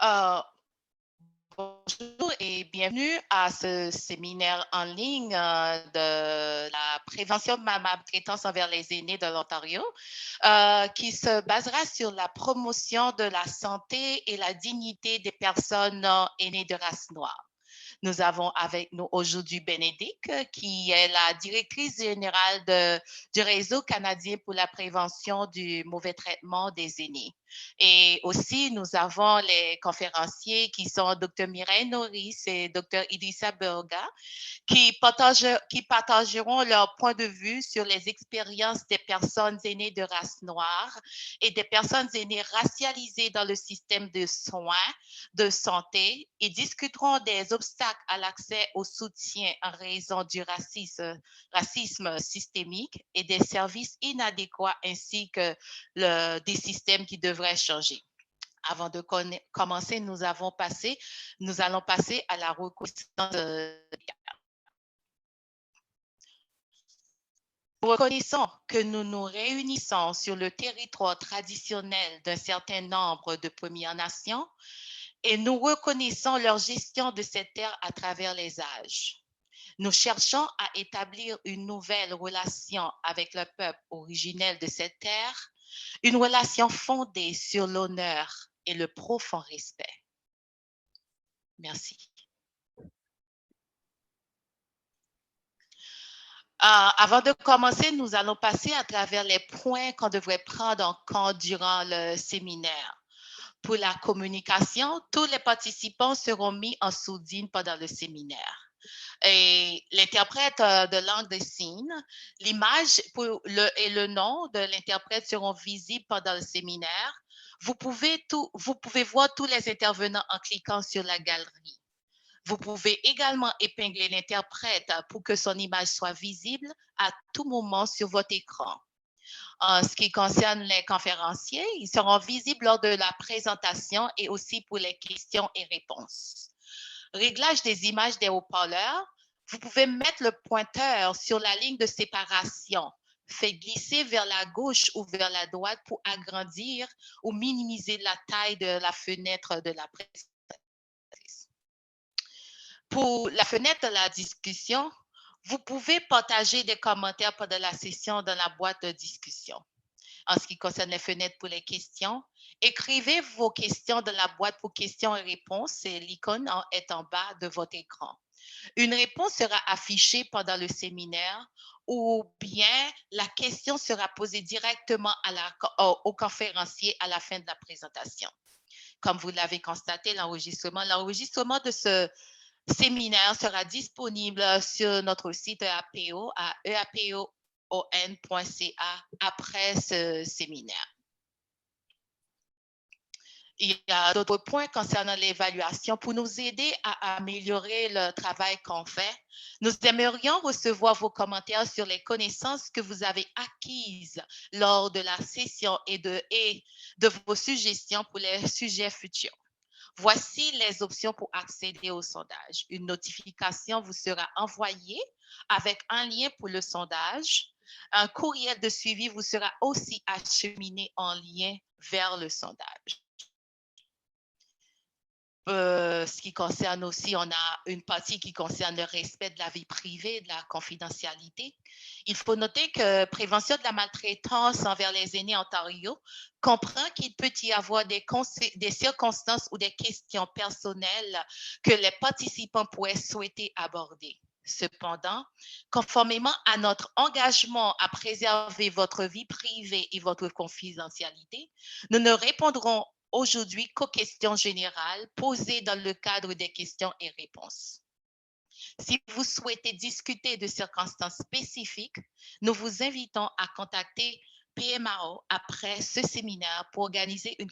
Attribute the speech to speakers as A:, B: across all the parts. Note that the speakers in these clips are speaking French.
A: Euh, Bonjour et bienvenue à ce séminaire en ligne de la prévention de la maltraitance envers les aînés de l'Ontario, qui se basera sur la promotion de la santé et la dignité des personnes aînées de race noire. Nous avons avec nous aujourd'hui Bénédicte, qui est la directrice générale du Réseau canadien pour la prévention du mauvais traitement des aînés. Et aussi, nous avons les conférenciers qui sont Dr. Mireille Norris et Dr. Idrissa Berga, qui partageront leur point de vue sur les expériences des personnes aînées de race noire et des personnes aînées racialisées dans le système de soins, de santé et discuteront des obstacles à l'accès au soutien en raison du racisme systémique et des services inadéquats ainsi que des systèmes qui devraient changer. Avant de commencer, nous allons passer à la reconnaissance. Nous reconnaissons que nous nous réunissons sur le territoire traditionnel d'un certain nombre de Premières Nations et nous reconnaissons leur gestion de cette terre à travers les âges. Nous cherchons à établir une nouvelle relation avec le peuple originel de cette terre, une relation fondée sur l'honneur et le profond respect. Merci. Avant de commencer, nous allons passer à travers les points qu'on devrait prendre en compte durant le séminaire. Pour la communication, tous les participants seront mis en sourdine pendant le séminaire. Et l'interprète de langue des signes, l'image et le nom de l'interprète seront visibles pendant le séminaire. Vous pouvez voir tous les intervenants en cliquant sur la galerie. Vous pouvez également épingler l'interprète pour que son image soit visible à tout moment sur votre écran. En ce qui concerne les conférenciers, ils seront visibles lors de la présentation et aussi pour les questions et réponses. Réglage des images des haut-parleurs, vous pouvez mettre le pointeur sur la ligne de séparation. Faites glisser vers la gauche ou vers la droite pour agrandir ou minimiser la taille de la fenêtre de la présentatrice. Pour la fenêtre de la discussion, vous pouvez partager des commentaires pendant la session dans la boîte de discussion. En ce qui concerne les fenêtres pour les questions, écrivez vos questions dans la boîte pour questions et réponses et l'icône est en bas de votre écran. Une réponse sera affichée pendant le séminaire ou bien la question sera posée directement au conférencier à la fin de la présentation. Comme vous l'avez constaté, l'enregistrement de ce séminaire sera disponible sur notre site EAPO à eapo.on.ca après ce séminaire. Il y a d'autres points concernant l'évaluation. Pour nous aider à améliorer le travail qu'on fait, nous aimerions recevoir vos commentaires sur les connaissances que vous avez acquises lors de la session et de vos suggestions pour les sujets futurs. Voici les options pour accéder au sondage. Une notification vous sera envoyée avec un lien pour le sondage. Un courriel de suivi vous sera aussi acheminé en lien vers le sondage. Ce qui concerne aussi, on a une partie qui concerne le respect de la vie privée, de la confidentialité. Il faut noter que prévention de la maltraitance envers les aînés Ontario comprend qu'il peut y avoir des circonstances ou des questions personnelles que les participants pourraient souhaiter aborder. Cependant, conformément à notre engagement à préserver votre vie privée et votre confidentialité, nous ne répondrons aujourd'hui qu'aux questions générales posées dans le cadre des questions et réponses. Si vous souhaitez discuter de circonstances spécifiques, nous vous invitons à contacter PMAO après ce séminaire pour organiser une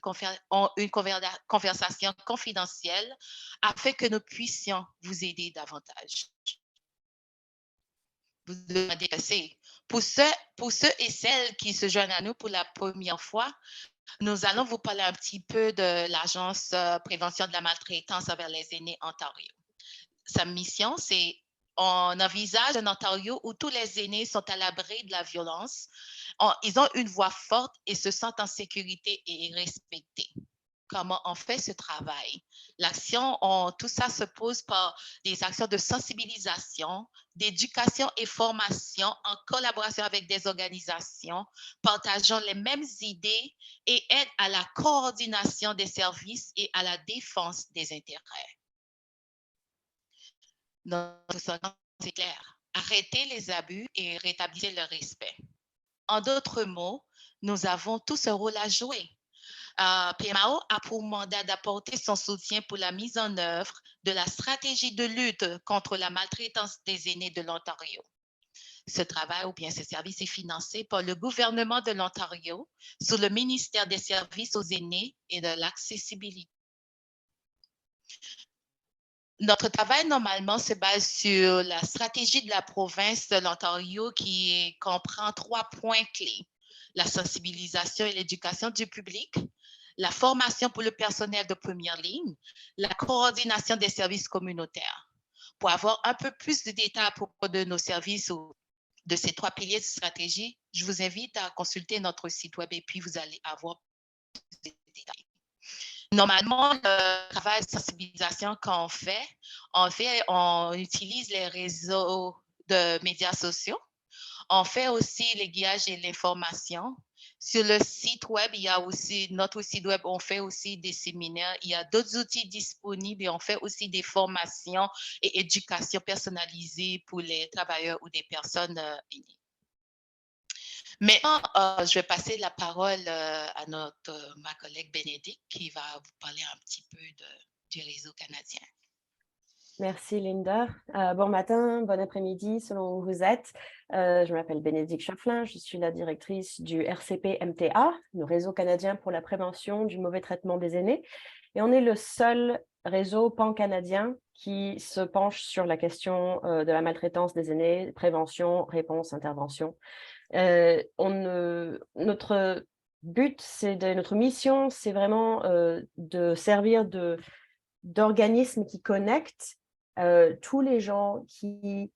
A: conversation confidentielle afin que nous puissions vous aider davantage. Vous demandez assez. Pour ceux et celles qui se joignent à nous pour la première fois, nous allons vous parler un petit peu de l'Agence prévention de la maltraitance envers les aînés Ontario. Sa mission, c'est on envisage un Ontario où tous les aînés sont à l'abri de la violence. Ils ont une voix forte et se sentent en sécurité et respectés. comment on fait ce travail. Tout ça se pose par des actions de sensibilisation, d'éducation et formation en collaboration avec des organisations partageant les mêmes idées et aide à la coordination des services et à la défense des intérêts. Notre slogan, c'est clair. Arrêtez les abus et rétablissez le respect. En d'autres mots, nous avons tous un rôle à jouer. PMAO a pour mandat d'apporter son soutien pour la mise en œuvre de la stratégie de lutte contre la maltraitance des aînés de l'Ontario. Ce travail ou bien ce service est financé par le gouvernement de l'Ontario sous le ministère des Services aux aînés et de l'accessibilité. Notre travail, normalement, se base sur la stratégie de la province de l'Ontario qui comprend 3 points clés. La sensibilisation et l'éducation du public, la formation pour le personnel de première ligne, la coordination des services communautaires. Pour avoir un peu plus de détails à propos de nos services ou de ces 3 piliers de stratégie, je vous invite à consulter notre site web et puis vous allez avoir plus de détails. Normalement, le travail de sensibilisation qu'on fait, on utilise les réseaux de médias sociaux. On fait aussi les guillages et l'information. Sur le site web, il y a aussi notre site web, on fait aussi des séminaires. Il y a d'autres outils disponibles et on fait aussi des formations et éducation personnalisée pour les travailleurs ou des personnes aînées. Maintenant, je vais passer la parole à ma collègue Bénédicte qui va vous parler un petit peu du réseau canadien.
B: Merci Linda. Bon matin, bon après-midi selon où vous êtes. Je m'appelle Bénédicte Chafflin, je suis la directrice du RCP-MTA, le réseau canadien pour la prévention du mauvais traitement des aînés. Et on est le seul réseau pan-canadien qui se penche sur la question de la maltraitance des aînés, prévention, réponse, intervention. Notre but, notre mission, c'est vraiment de servir d'organisme qui connecte tous les gens qui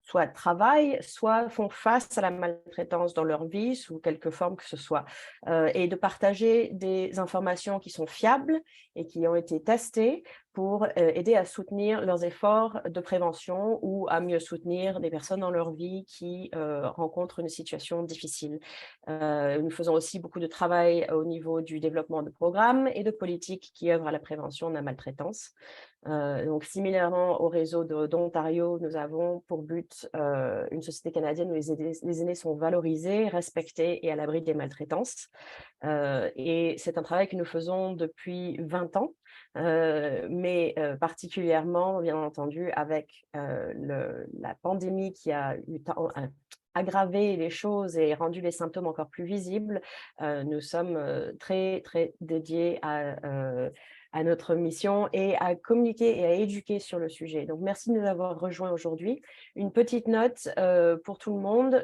B: soit travaillent, soit font face à la maltraitance dans leur vie, sous quelque forme que ce soit, et de partager des informations qui sont fiables et qui ont été testées pour aider à soutenir leurs efforts de prévention ou à mieux soutenir des personnes dans leur vie qui rencontrent une situation difficile. Nous faisons aussi beaucoup de travail au niveau du développement de programmes et de politiques qui œuvrent à la prévention de la maltraitance. Donc, similairement au réseau d'Ontario, nous avons pour but une société canadienne où les aînés sont valorisés, respectés et à l'abri des maltraitances. Et c'est un travail que nous faisons depuis 20 ans, mais particulièrement, bien entendu, avec la pandémie qui a aggravé les choses et rendu les symptômes encore plus visibles, nous sommes très, très dédiés à notre mission et à communiquer et à éduquer sur le sujet. Donc, merci de nous avoir rejoints aujourd'hui. Une petite note pour tout le monde.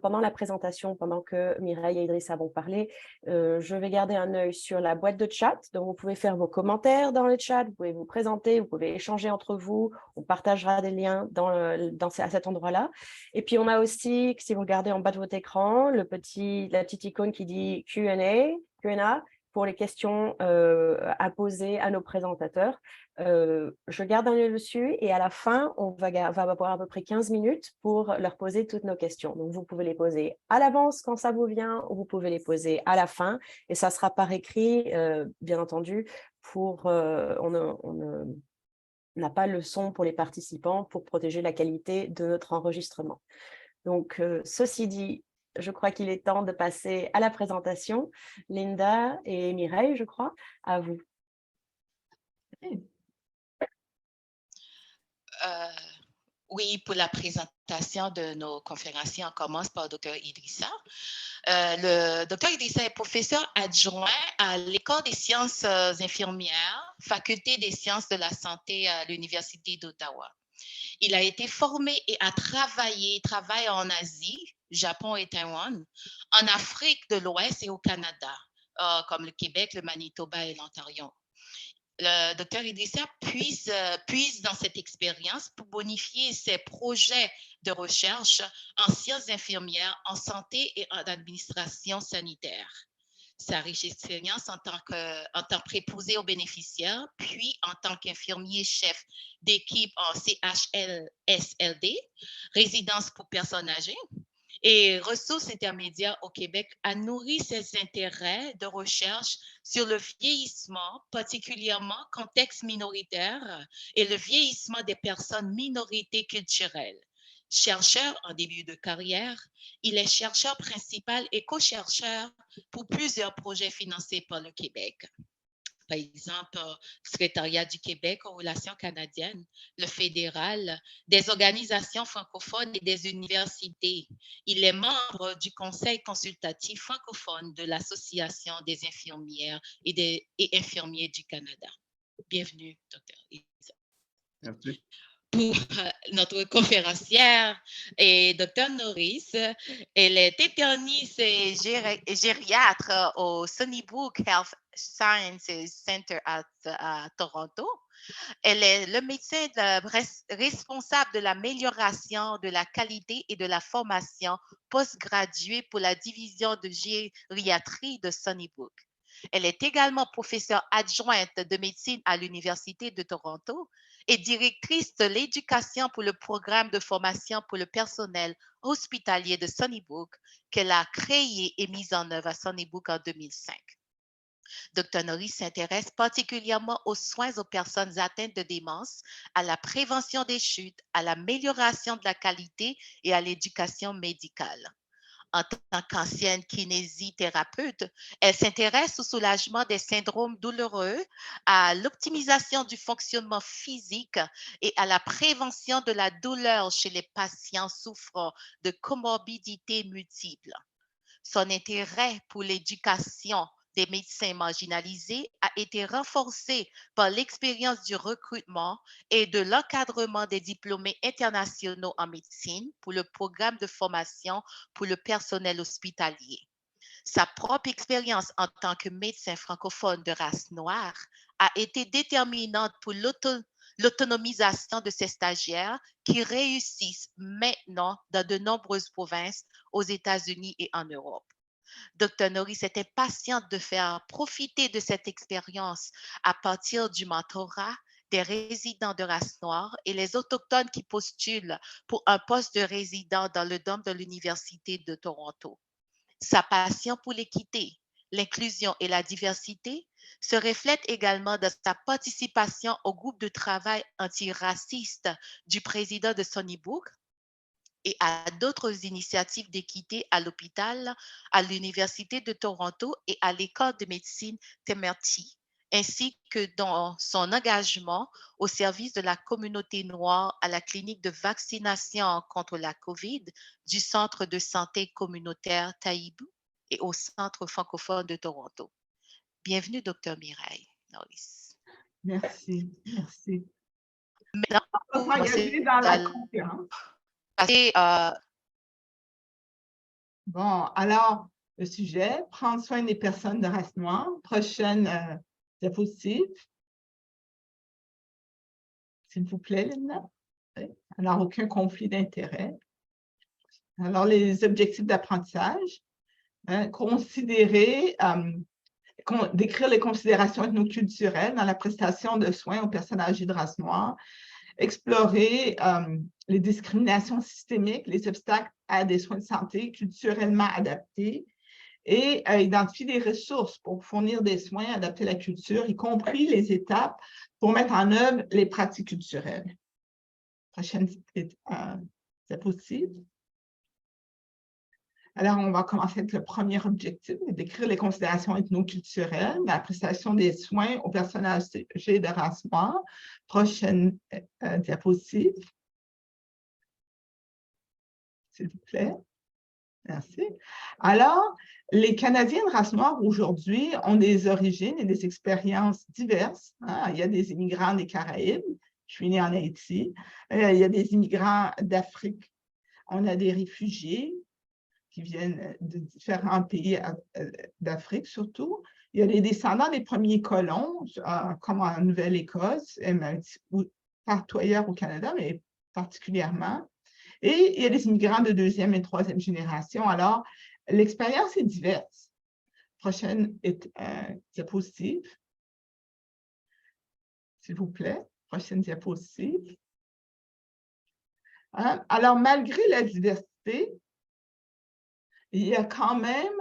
B: Pendant la présentation, pendant que Mireille et Idrissa vont parler, je vais garder un œil sur la boîte de chat. Donc, vous pouvez faire vos commentaires dans le chat, vous pouvez vous présenter, vous pouvez échanger entre vous. On partagera des liens à cet endroit-là. Et puis, on a aussi, si vous regardez en bas de votre écran, la petite icône qui dit Q&A, pour les questions à poser à nos présentateurs. Je garde un œil dessus et à la fin, on va avoir à peu près 15 minutes pour leur poser toutes nos questions. Donc, vous pouvez les poser à l'avance quand ça vous vient ou vous pouvez les poser à la fin et ça sera par écrit, bien entendu, on n'a pas le son pour les participants pour protéger la qualité de notre enregistrement. Donc, ceci dit, je crois qu'il est temps de passer à la présentation. Linda et Mireille, je crois, à vous.
A: Oui, pour la présentation de nos conférenciers, on commence par le Dr Idrissa. Le Dr Idrissa est professeur adjoint à l'École des sciences infirmières, Faculté des sciences de la santé à l'Université d'Ottawa. Il a été formé et a travaille en Asie, Japon et Taïwan, en Afrique de l'Ouest et au Canada, comme le Québec, le Manitoba et l'Ontario. Le docteur Idrissa puise dans cette expérience pour bonifier ses projets de recherche en sciences infirmières, en santé et en administration sanitaire. Sa riche expérience en tant préposé aux bénéficiaires, puis en tant qu'infirmier-chef d'équipe en CHSLD, résidence pour personnes âgées, et ressources intermédiaires au Québec, a nourri ses intérêts de recherche sur le vieillissement, particulièrement contexte minoritaire, et le vieillissement des personnes minorités culturelles. Chercheur en début de carrière, il est chercheur principal et co-chercheur pour plusieurs projets financés par le Québec. Par exemple, le Secrétariat du Québec aux relations canadiennes, le fédéral, des organisations francophones et des universités. Il est membre du Conseil consultatif francophone de l'Association des infirmières et infirmiers du Canada. Bienvenue, Dr. Isa.
C: Merci.
A: Pour notre conférencière et Dr. Norris. Elle est interniste et gériatre au Sunnybrook Health Sciences Center à Toronto. Elle est le médecin responsable de l'amélioration de la qualité et de la formation postgraduée pour la division de gériatrie de Sunnybrook. Elle est également professeure adjointe de médecine à l'Université de Toronto et directrice de l'éducation pour le programme de formation pour le personnel hospitalier de Sunnybrook qu'elle a créé et mis en œuvre à Sunnybrook en 2005. Dr. Norris s'intéresse particulièrement aux soins aux personnes atteintes de démence, à la prévention des chutes, à l'amélioration de la qualité et à l'éducation médicale. En tant qu'ancienne kinésithérapeute, elle s'intéresse au soulagement des syndromes douloureux, à l'optimisation du fonctionnement physique et à la prévention de la douleur chez les patients souffrant de comorbidités multiples. Son intérêt pour l'éducation des médecins marginalisés a été renforcé par l'expérience du recrutement et de l'encadrement des diplômés internationaux en médecine pour le programme de formation pour le personnel hospitalier. Sa propre expérience en tant que médecin francophone de race noire a été déterminante pour l'autonomisation de ces stagiaires qui réussissent maintenant dans de nombreuses provinces aux États-Unis et en Europe. Dr. Norris était impatiente de faire profiter de cette expérience à partir du mentorat des résidents de race noire et les autochtones qui postulent pour un poste de résident dans le dôme de l'Université de Toronto. Sa passion pour l'équité, l'inclusion et la diversité se reflète également dans sa participation au groupe de travail antiraciste du président de Sunnybrook et à d'autres initiatives d'équité à l'hôpital, à l'Université de Toronto et à l'École de médecine Temerty, ainsi que dans son engagement au service de la communauté noire à la clinique de vaccination contre la COVID du Centre de santé communautaire Taïbou et au Centre francophone de Toronto. Bienvenue, Dr. Mireille Norris.
C: Merci, merci.
A: Maintenant,
C: On va s'engager dans la conférence. Bon, alors, le sujet, prendre soin des personnes de race noire. Prochaine diapositive. S'il vous plaît, Linda. Alors, aucun conflit d'intérêt. Alors, les objectifs d'apprentissage. Décrire les considérations ethnoculturelles dans la prestation de soins aux personnes âgées de race noire. Explorer les discriminations systémiques, les obstacles à des soins de santé culturellement adaptés et identifier des ressources pour fournir des soins adaptés à la culture, y compris les étapes pour mettre en œuvre les pratiques culturelles. Prochaine diapositive. Alors, on va commencer avec le premier objectif, décrire les considérations ethnoculturelles, la prestation des soins aux personnes âgées de race noire. Prochaine diapositive. S'il vous plaît. Merci. Alors, les Canadiens de race noire aujourd'hui ont des origines et des expériences diverses. Il y a des immigrants des Caraïbes. Je suis née en Haïti. Il y a des immigrants d'Afrique. On a des réfugiés qui viennent de différents pays d'Afrique surtout. Il y a les descendants des premiers colons, comme en Nouvelle-Écosse, ou partout ailleurs au Canada, mais particulièrement. Et il y a les immigrants de deuxième et troisième génération. Alors, l'expérience est diverse. Prochaine diapositive. S'il vous plaît. Prochaine diapositive. Hein? Alors, malgré la diversité, il y a quand même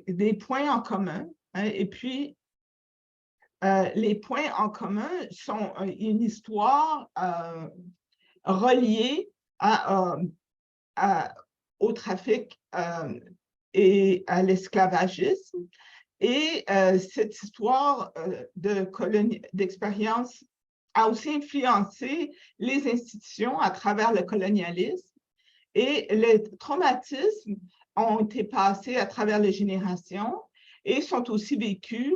C: des points en commun. Hein? Et puis, les points en commun sont une histoire reliée au trafic et à l'esclavagisme. Et cette histoire d'expérience a aussi influencé les institutions à travers le colonialisme. Et les traumatismes ont été passés à travers les générations et sont aussi vécus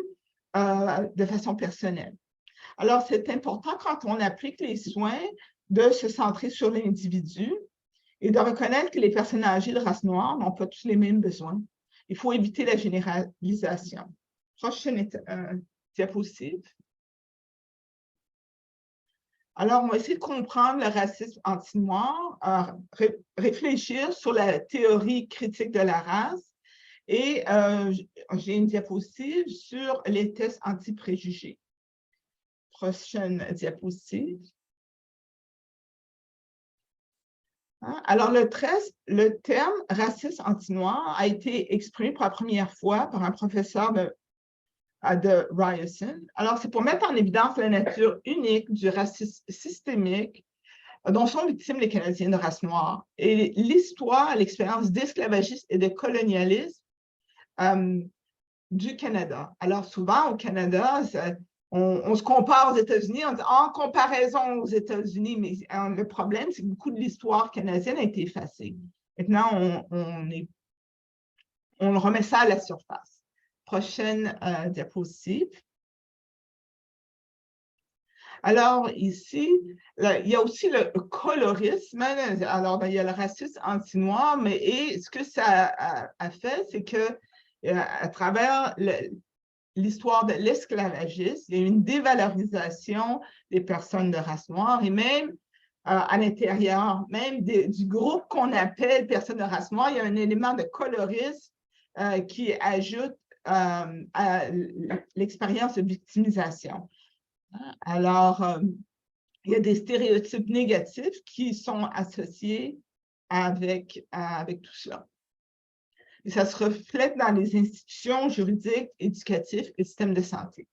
C: de façon personnelle. Alors, c'est important quand on applique les soins de se centrer sur l'individu et de reconnaître que les personnes âgées de race noire n'ont pas tous les mêmes besoins. Il faut éviter la généralisation. Prochaine diapositive. Alors, on va essayer de comprendre le racisme anti-noir, réfléchir sur la théorie critique de la race et j'ai une diapositive sur les tests anti-préjugés. Prochaine diapositive. Hein? Alors, le terme racisme anti-noir a été exprimé pour la première fois par un professeur de Ryerson. Alors, c'est pour mettre en évidence la nature unique du racisme systémique dont sont victimes les Canadiens de race noire et l'histoire, l'expérience d'esclavagisme et de colonialisme du Canada. Alors, souvent, au Canada, on se compare aux États-Unis, on dit en comparaison aux États-Unis, mais le problème, c'est que beaucoup de l'histoire canadienne a été effacée. Maintenant, on remet ça à la surface. Prochaine diapositive. Alors, ici, il y a aussi le colorisme. Alors, il y a le racisme anti-noir, mais ce que ça a fait, c'est que à travers l'histoire de l'esclavagisme, il y a eu une dévalorisation des personnes de race noire et même à l'intérieur, même du groupe qu'on appelle personnes de race noire, il y a un élément de colorisme qui ajoute à l'expérience de victimisation. Alors, il y a des stéréotypes négatifs qui sont associés avec tout cela. Et ça se reflète dans les institutions juridiques, éducatives et systèmes de santé.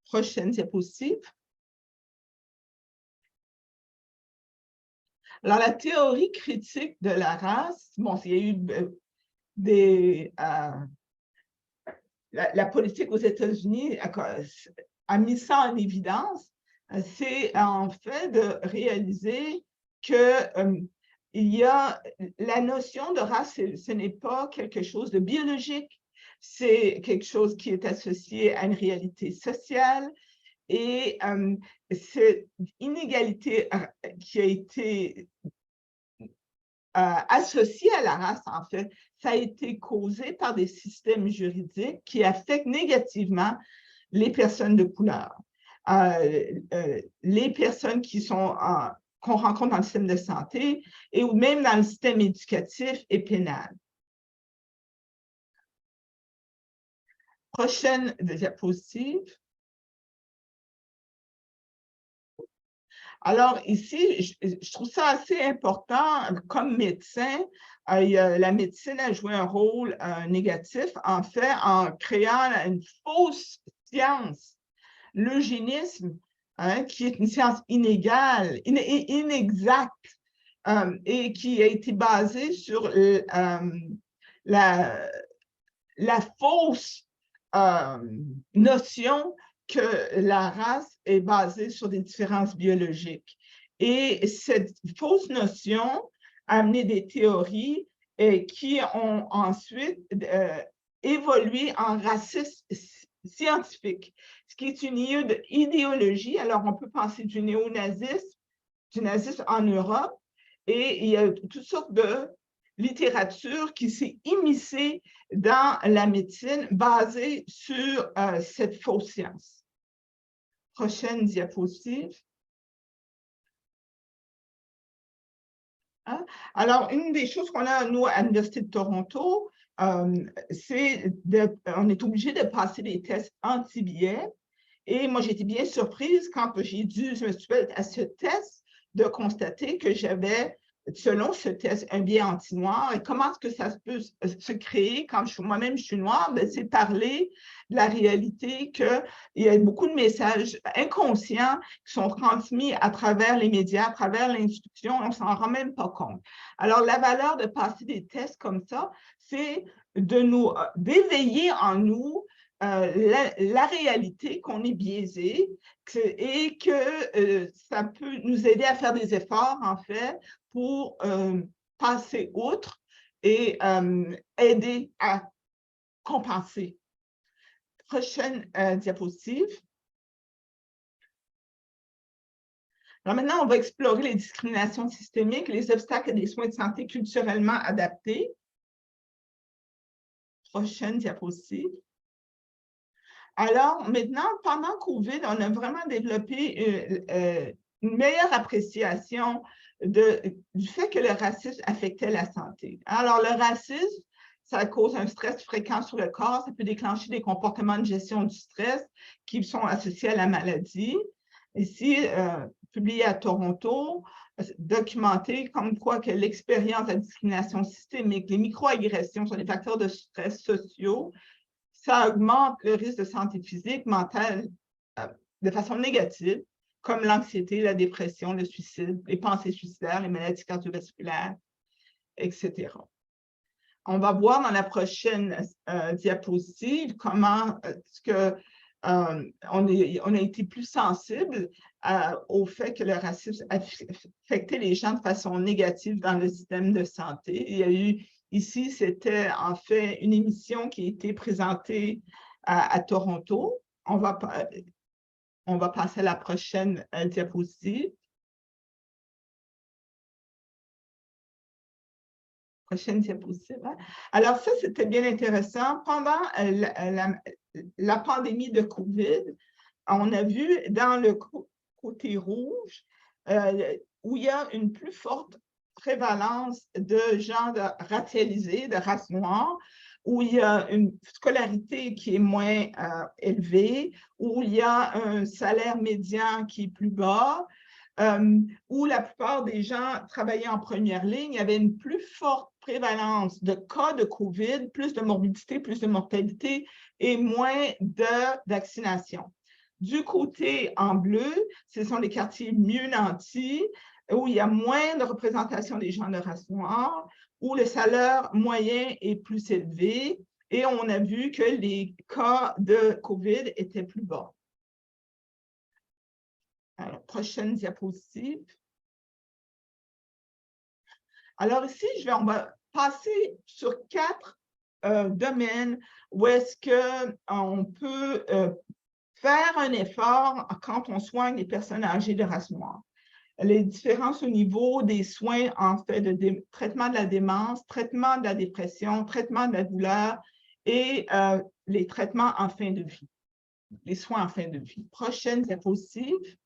C: Prochaine diapositive. Alors, la théorie critique de la race, bon, il y a eu la politique aux États-Unis a mis ça en évidence, c'est en fait de réaliser que il y a la notion de race, ce n'est pas quelque chose de biologique, c'est quelque chose qui est associé à une réalité sociale et cette inégalité qui a été associée à la race, en fait, ça a été causé par des systèmes juridiques qui affectent négativement les personnes de couleur, les personnes qu'on rencontre dans le système de santé et ou même dans le système éducatif et pénal. Prochaine diapositive. Alors ici, je trouve ça assez important comme médecin. La médecine a joué un rôle négatif, en fait, en créant une fausse science, l'eugénisme, qui est une science inégale, inexacte, et qui a été basée sur la fausse notion que la race est basée sur des différences biologiques. Et cette fausse notion a amené des théories qui ont ensuite évolué en racisme scientifique, ce qui est une idéologie. Alors, on peut penser du néonazisme, du nazisme en Europe, et il y a toutes sortes de littérature qui s'est immiscée dans la médecine basée sur cette fausse science. Prochaine diapositive. Hein? Alors, une des choses qu'on a, nous, à l'Université de Toronto, on est obligé de passer des tests anti-biais. Et moi, j'étais bien surprise quand je me suis fait à ce test de constater que j'avais, selon ce test, un biais anti-noir. Et comment est-ce que ça peut se créer quand moi-même je suis noire? C'est parler de la réalité qu'il y a beaucoup de messages inconscients qui sont transmis à travers les médias, à travers l'instruction, on ne s'en rend même pas compte. Alors, la valeur de passer des tests comme ça, c'est d'éveiller en nous la réalité qu'on est biaisé et que ça peut nous aider à faire des efforts, en fait, pour passer outre et aider à compenser. Prochaine diapositive. Alors maintenant, on va explorer les discriminations systémiques, les obstacles à des soins de santé culturellement adaptés. Prochaine diapositive. Alors, maintenant, pendant COVID, on a vraiment développé une meilleure appréciation du fait que le racisme affectait la santé. Alors, le racisme, ça cause un stress fréquent sur le corps, ça peut déclencher des comportements de gestion du stress qui sont associés à la maladie. Ici, publié à Toronto, documenté comme quoi que l'expérience de la discrimination systémique, les microagressions sont des facteurs de stress sociaux. Ça augmente le risque de santé physique, mentale, de façon négative, comme l'anxiété, la dépression, le suicide, les pensées suicidaires, les maladies cardiovasculaires, etc. On va voir dans la prochaine diapositive comment on a été plus sensible au fait que le racisme affectait les gens de façon négative dans le système de santé. Il y a eu ici, c'était en fait une émission qui a été présentée à Toronto. On va passer à la prochaine diapositive. Prochaine diapositive. Hein? Alors ça, c'était bien intéressant. Pendant la pandémie de COVID, on a vu dans le côté rouge où il y a une plus forte prévalence de gens racialisés, de race noire, où il y a une scolarité qui est moins élevée, où il y a un salaire médian qui est plus bas, où la plupart des gens travaillaient en première ligne, il y avait une plus forte prévalence de cas de COVID, plus de morbidité, plus de mortalité et moins de vaccination. Du côté en bleu, ce sont les quartiers mieux nantis, où il y a moins de représentation des gens de race noire, où le salaire moyen est plus élevé, et on a vu que les cas de COVID étaient plus bas. Alors, prochaine diapositive. Alors ici, on va passer sur 4 domaines où est-ce qu'on peut faire un effort quand on soigne les personnes âgées de race noire. Les différences au niveau des soins, en fait, de traitement de la démence, traitement de la dépression, traitement de la douleur et les traitements en fin de vie, les soins en fin de vie. Prochaine diapositive.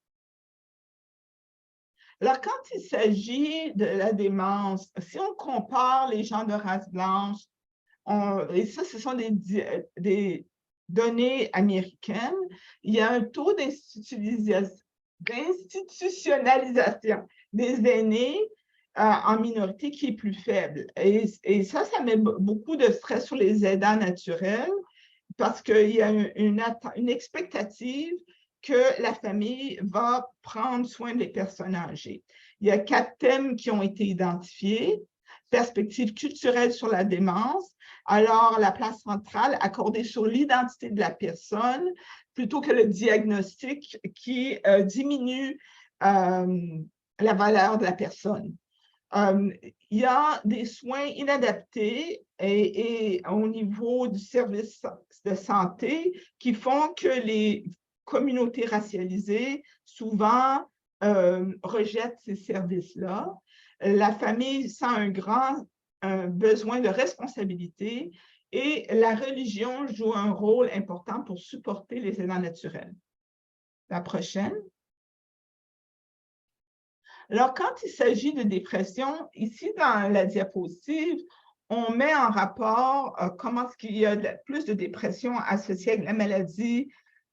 C: Alors, quand il s'agit de la démence, si on compare les gens de race blanche, et ça, ce sont des données américaines, il y a un taux d'institutionnalisation des aînés en minorité qui est plus faible. Et ça met beaucoup de stress sur les aidants naturels parce qu'il y a une expectative que la famille va prendre soin des personnes âgées. Il y a 4 thèmes qui ont été identifiés. Perspective culturelle sur la démence. Alors, la place centrale accordée sur l'identité de la personne plutôt que le diagnostic qui diminue la valeur de la personne. Il y a des soins inadaptés et au niveau du service de santé qui font que les communautés racialisées souvent rejettent ces services-là. La famille sent un grand besoin de responsabilité et la religion joue un rôle important pour supporter les aidants naturels. La prochaine. Alors, quand il s'agit de dépression, ici dans la diapositive, on met en rapport comment est-ce qu'il y a plus de dépression associée avec la maladie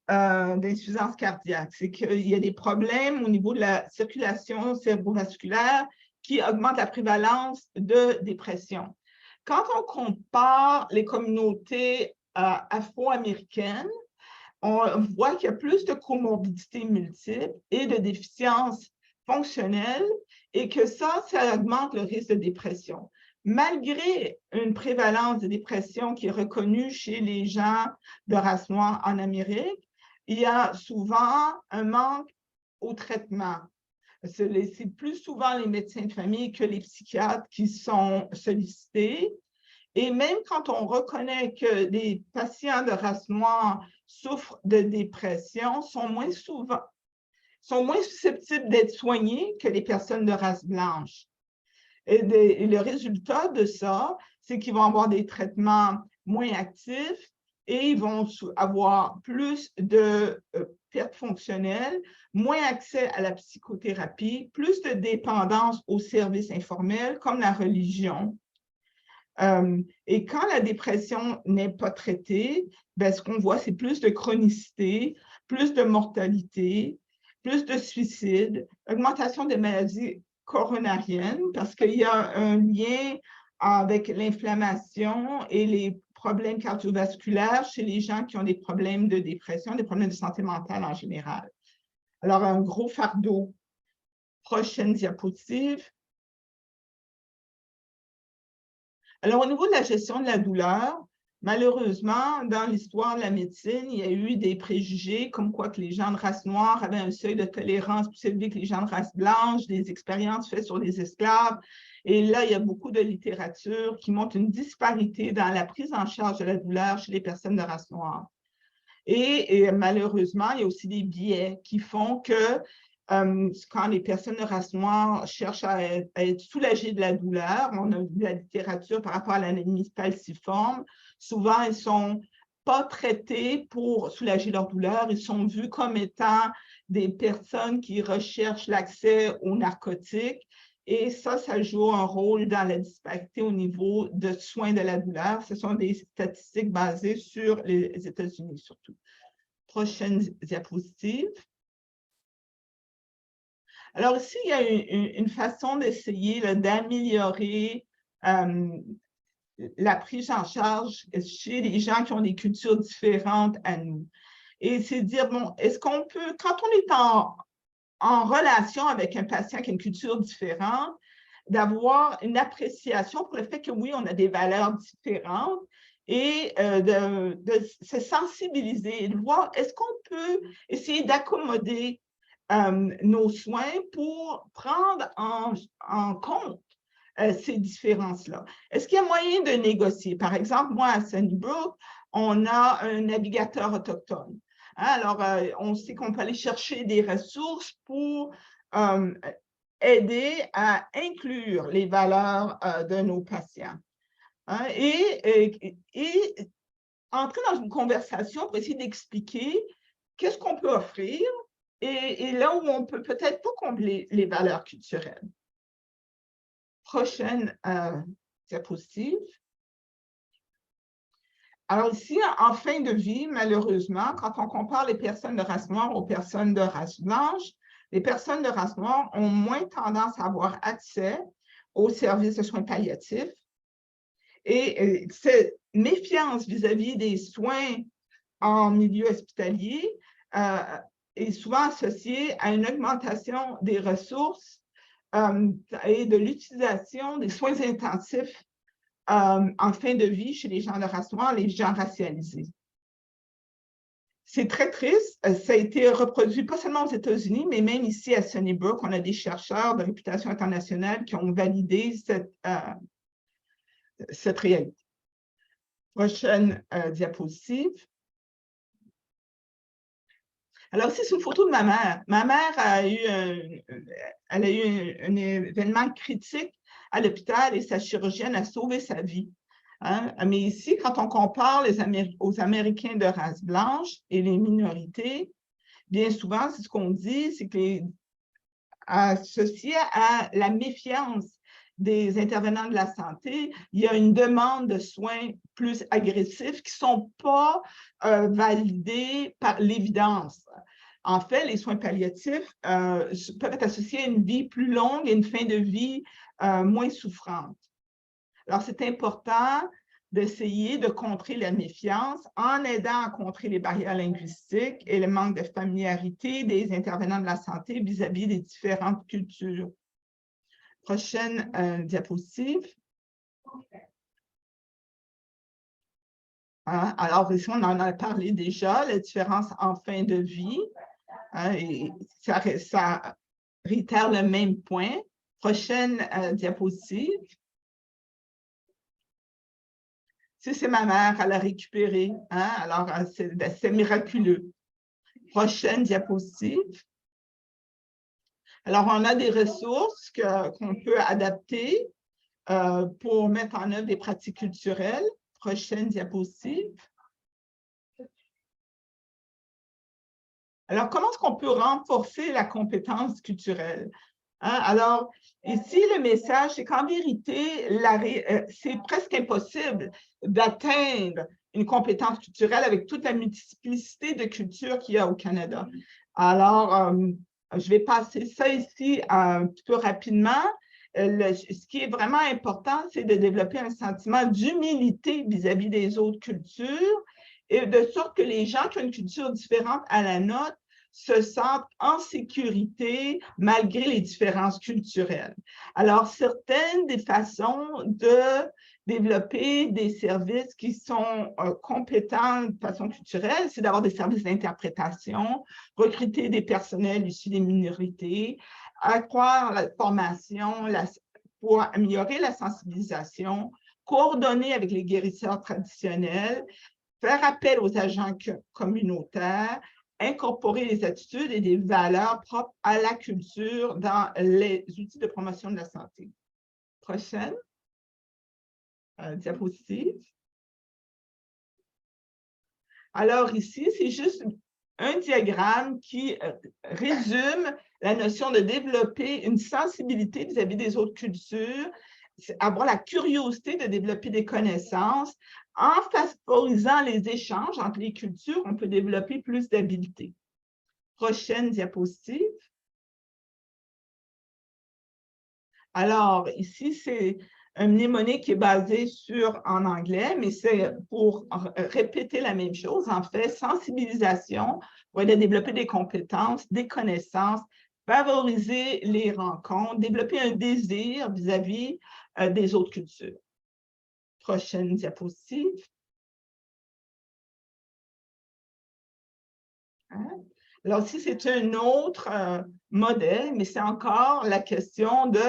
C: d'insuffisance cardiaque. C'est qu'il y a des problèmes au niveau de la circulation cérébrovasculaire qui augmentent la prévalence de dépression. Quand on compare les communautés afro-américaines, on voit qu'il y a plus de comorbidités multiples et de déficiences fonctionnelles et que ça augmente le risque de dépression. Malgré une prévalence de dépression qui est reconnue chez les gens de race noire en Amérique, il y a souvent un manque au traitement. C'est plus souvent les médecins de famille que les psychiatres qui sont sollicités. Et même quand on reconnaît que les patients de race noire souffrent de dépression, sont moins susceptibles d'être soignés que les personnes de race blanche. Et le résultat de ça, c'est qu'ils vont avoir des traitements moins actifs et ils vont avoir plus de pertes fonctionnelles, moins accès à la psychothérapie, plus de dépendance aux services informels comme la religion. Et quand la dépression n'est pas traitée, ben, ce qu'on voit, c'est plus de chronicité, plus de mortalité, plus de suicide, augmentation des maladies coronariennes, parce qu'il y a un lien avec l'inflammation et les problèmes cardiovasculaires chez les gens qui ont des problèmes de dépression, des problèmes de santé mentale en général. Alors, un gros fardeau. Prochaine diapositive. Alors, au niveau de la gestion de la douleur, malheureusement, dans l'histoire de la médecine, il y a eu des préjugés comme quoi que les gens de race noire avaient un seuil de tolérance plus élevé que les gens de race blanche, des expériences faites sur les esclaves. Et là, il y a beaucoup de littérature qui montre une disparité dans la prise en charge de la douleur chez les personnes de race noire. Et malheureusement, il y a aussi des biais qui font que quand les personnes de race noire cherchent à être soulagées de la douleur, on a vu de la littérature par rapport à l'anémie falciforme, souvent elles ne sont pas traitées pour soulager leur douleur, ils sont vus comme étant des personnes qui recherchent l'accès aux narcotiques et ça joue un rôle dans la disparité au niveau de soins de la douleur. Ce sont des statistiques basées sur les États-Unis surtout. Prochaine diapositive. Alors ici, il y a une façon d'essayer d'améliorer la prise en charge chez les gens qui ont des cultures différentes à nous. Et c'est dire, bon, est-ce qu'on peut, quand on est en relation avec un patient qui a une culture différente, d'avoir une appréciation pour le fait que oui, on a des valeurs différentes et de se sensibiliser et de voir, est-ce qu'on peut essayer d'accommoder nos soins pour prendre en compte ces différences-là. Est-ce qu'il y a moyen de négocier? Par exemple, moi, à Sunnybrook, on a un navigateur autochtone. Hein? Alors, on sait qu'on peut aller chercher des ressources pour aider à inclure les valeurs de nos patients. Hein? Et entrer dans une conversation pour essayer d'expliquer qu'est-ce qu'on peut offrir et là où on peut peut-être pas combler les valeurs culturelles. Prochaine diapositive. Alors ici, en fin de vie, malheureusement, quand on compare les personnes de race noire aux personnes de race blanche, les personnes de race noire ont moins tendance à avoir accès aux services de soins palliatifs. Et cette méfiance vis-à-vis des soins en milieu hospitalier est souvent associée à une augmentation des ressources et de l'utilisation des soins intensifs en fin de vie chez les gens de race noire, les gens racialisés. C'est très triste. Ça a été reproduit pas seulement aux États-Unis, mais même ici à Sunnybrook, on a des chercheurs de réputation internationale qui ont validé cette réalité. Prochaine diapositive. Alors, ici, c'est une photo de ma mère. Ma mère a eu un événement critique à l'hôpital et sa chirurgienne a sauvé sa vie. Hein? Mais ici, quand on compare aux Américains de race blanche et les minorités, bien souvent, c'est ce qu'on dit, c'est que associé à la méfiance des intervenants de la santé, il y a une demande de soins plus agressifs qui ne sont pas validés par l'évidence. En fait, les soins palliatifs peuvent être associés à une vie plus longue et une fin de vie moins souffrante. Alors, c'est important d'essayer de contrer la méfiance en aidant à contrer les barrières linguistiques et le manque de familiarité des intervenants de la santé vis-à-vis des différentes cultures. Prochaine diapositive. Hein? Alors, ici, on en a parlé déjà, la différence en fin de vie. Hein, et ça réitère le même point. Prochaine diapositive. C'est ma mère, elle a récupéré. Hein? Alors, c'est miraculeux. Prochaine diapositive. Alors, on a des ressources qu'on peut adapter pour mettre en œuvre des pratiques culturelles. Prochaine diapositive. Alors, comment est-ce qu'on peut renforcer la compétence culturelle? Hein? Alors, ici, le message, c'est qu'en vérité, c'est presque impossible d'atteindre une compétence culturelle avec toute la multiplicité de cultures qu'il y a au Canada. Alors, je vais passer ça ici un petit peu rapidement. Ce qui est vraiment important, c'est de développer un sentiment d'humilité vis-à-vis des autres cultures, et de sorte que les gens qui ont une culture différente à la nôtre se sentent en sécurité malgré les différences culturelles. Alors, certaines des façons de développer des services qui sont compétents de façon culturelle, c'est d'avoir des services d'interprétation, recruter des personnels issus des minorités, accroître la formation pour améliorer la sensibilisation, coordonner avec les guérisseurs traditionnels, faire appel aux agents communautaires, incorporer les attitudes et des valeurs propres à la culture dans les outils de promotion de la santé. Prochaine diapositive. Alors ici, c'est juste un diagramme qui résume la notion de développer une sensibilité vis-à-vis des autres cultures, avoir la curiosité de développer des connaissances. En favorisant les échanges entre les cultures, on peut développer plus d'habiletés. Prochaine diapositive. Alors, ici, c'est un mnémonique qui est basé en anglais, mais c'est pour répéter la même chose. En fait, sensibilisation pour aider à développer des compétences, des connaissances, favoriser les rencontres, développer un désir vis-à-vis des autres cultures. Prochaine diapositive. Hein? Alors, ici, c'est un autre modèle, mais c'est encore la question de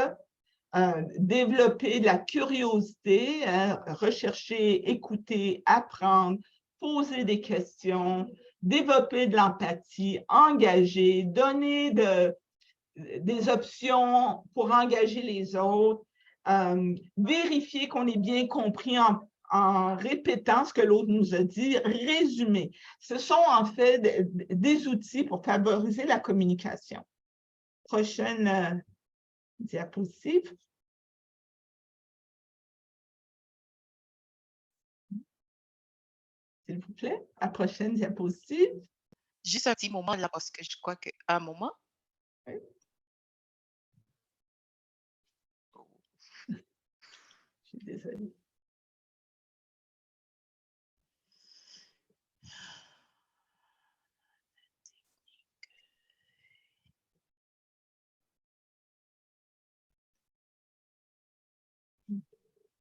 C: développer de la curiosité, rechercher, écouter, apprendre, poser des questions, développer de l'empathie, engager, donner des options pour engager les autres, vérifier qu'on est bien compris en répétant ce que l'autre nous a dit, résumer. Ce sont en fait des outils pour favoriser la communication. Prochaine diapositive. S'il vous plaît, la prochaine diapositive.
A: Juste un petit moment là, parce que je crois qu'un moment.
C: Oui. Je suis désolée.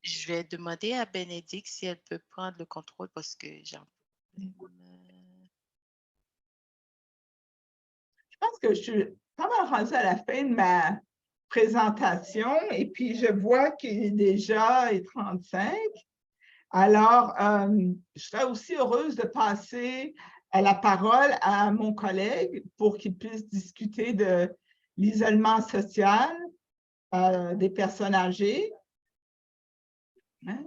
A: Je vais demander à Bénédicte si elle peut prendre le contrôle parce que j'ai un problème.
C: Je pense que je suis pas mal rendue à la fin de ma présentation et puis je vois qu'il est déjà 35. Alors, je serais aussi heureuse de passer la parole à mon collègue pour qu'il puisse discuter de l'isolement social des personnes âgées. Hein?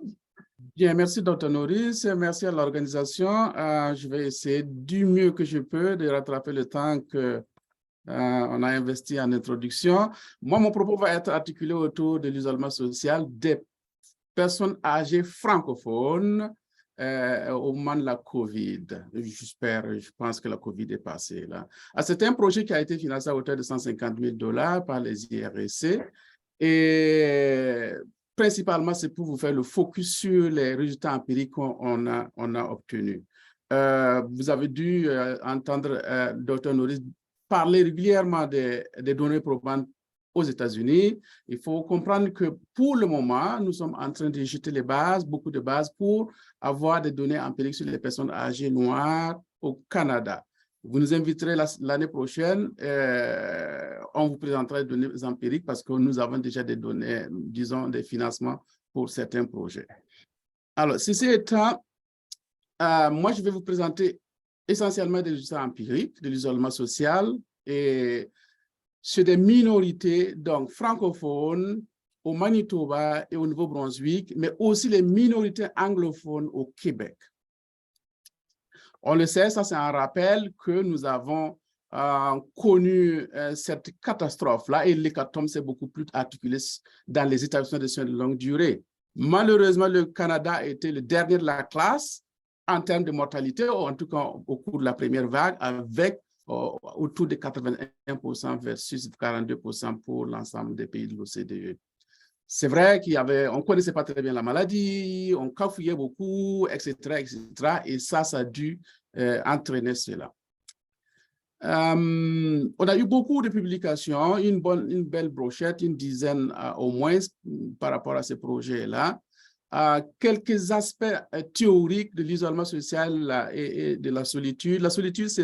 D: Bien, merci Dr. Norris, merci à l'organisation. Je vais essayer du mieux que je peux de rattraper le temps que On a investi en introduction. Moi, mon propos va être articulé autour de l'isolement social des personnes âgées francophones au moment de la COVID. Je pense que la COVID est passée là. C'est un projet qui a été financé à hauteur de $150 000 par les IRC. Et principalement, c'est pour vous faire le focus sur les résultats empiriques qu'on a obtenus. Vous avez dû entendre Dr. Norris parler régulièrement des données probantes aux États-Unis. Il faut comprendre que pour le moment, nous sommes en train de jeter les bases, beaucoup de bases pour avoir des données empiriques sur les personnes âgées noires au Canada. Vous nous inviterez l'année prochaine, on vous présentera des données empiriques parce que nous avons déjà des données, disons, des financements pour certains projets. Alors, ceci étant, moi, je vais vous présenter essentiellement des résultats empiriques de l'isolement social et sur des minorités, donc francophones, au Manitoba et au Nouveau-Brunswick, mais aussi les minorités anglophones au Québec. On le sait, ça c'est un rappel que nous avons connu cette catastrophe-là et l'hécatombe s'est beaucoup plus articulé dans les établissements de soins de longue durée. Malheureusement, le Canada a été le dernier de la classe en termes de mortalité, ou en tout cas au cours de la première vague, avec autour de 81% versus 42% pour l'ensemble des pays de l'OCDE. C'est vrai qu'on ne connaissait pas très bien la maladie, on cafouillait beaucoup, etc., etc. Et ça a dû entraîner cela. On a eu beaucoup de publications, une belle brochette, une dizaine au moins par rapport à ces projets-là. Quelques aspects théoriques de l'isolement social et de la solitude. La solitude, c'est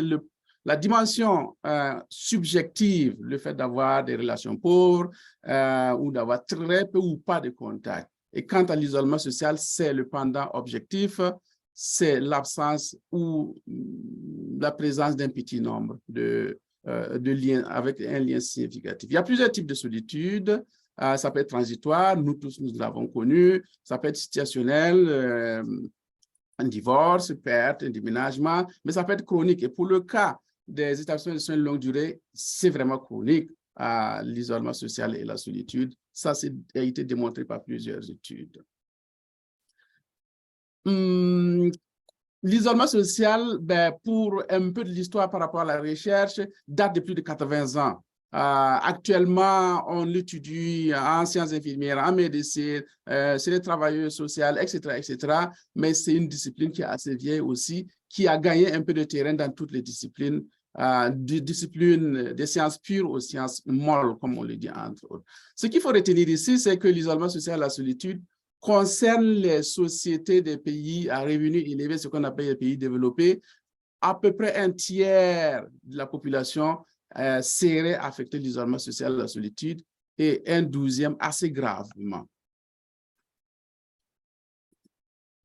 D: la dimension subjective, le fait d'avoir des relations pauvres ou d'avoir très peu ou pas de contact. Et quant à l'isolement social, c'est le pendant objectif, c'est l'absence ou la présence d'un petit nombre de liens avec un lien significatif. Il y a plusieurs types de solitude. Ça peut être transitoire, nous tous nous l'avons connu. Ça peut être situationnel, un divorce, perte, un déménagement, mais ça peut être chronique. Et pour le cas des établissements de soins de longue durée, c'est vraiment chronique, l'isolement social et la solitude. Ça a été démontré par plusieurs études. L'isolement social, pour un peu de l'histoire par rapport à la recherche, date de plus de 80 ans. Actuellement, on l'étudie en sciences infirmières, en médecine, chez les travailleurs sociaux, etc., etc. Mais c'est une discipline qui est assez vieille aussi, qui a gagné un peu de terrain dans toutes les disciplines, des sciences pures aux sciences molles, comme on le dit entre autres. Ce qu'il faut retenir ici, c'est que l'isolement social et la solitude concerne les sociétés des pays à revenus élevés, ce qu'on appelle les pays développés. À peu près un tiers de la population serait affecté de l'isolement social et la solitude et un 12e assez gravement.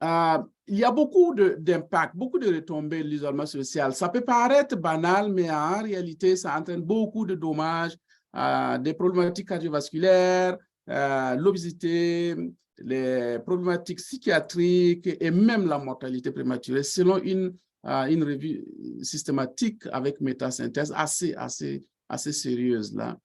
D: Il y a beaucoup d'impacts, beaucoup de retombées de l'isolement social. Ça peut paraître banal, mais en réalité, ça entraîne beaucoup de dommages, des problématiques cardiovasculaires, l'obésité, les problématiques psychiatriques et même la mortalité prématurée, selon une revue systématique avec métasynthèse assez sérieuse là.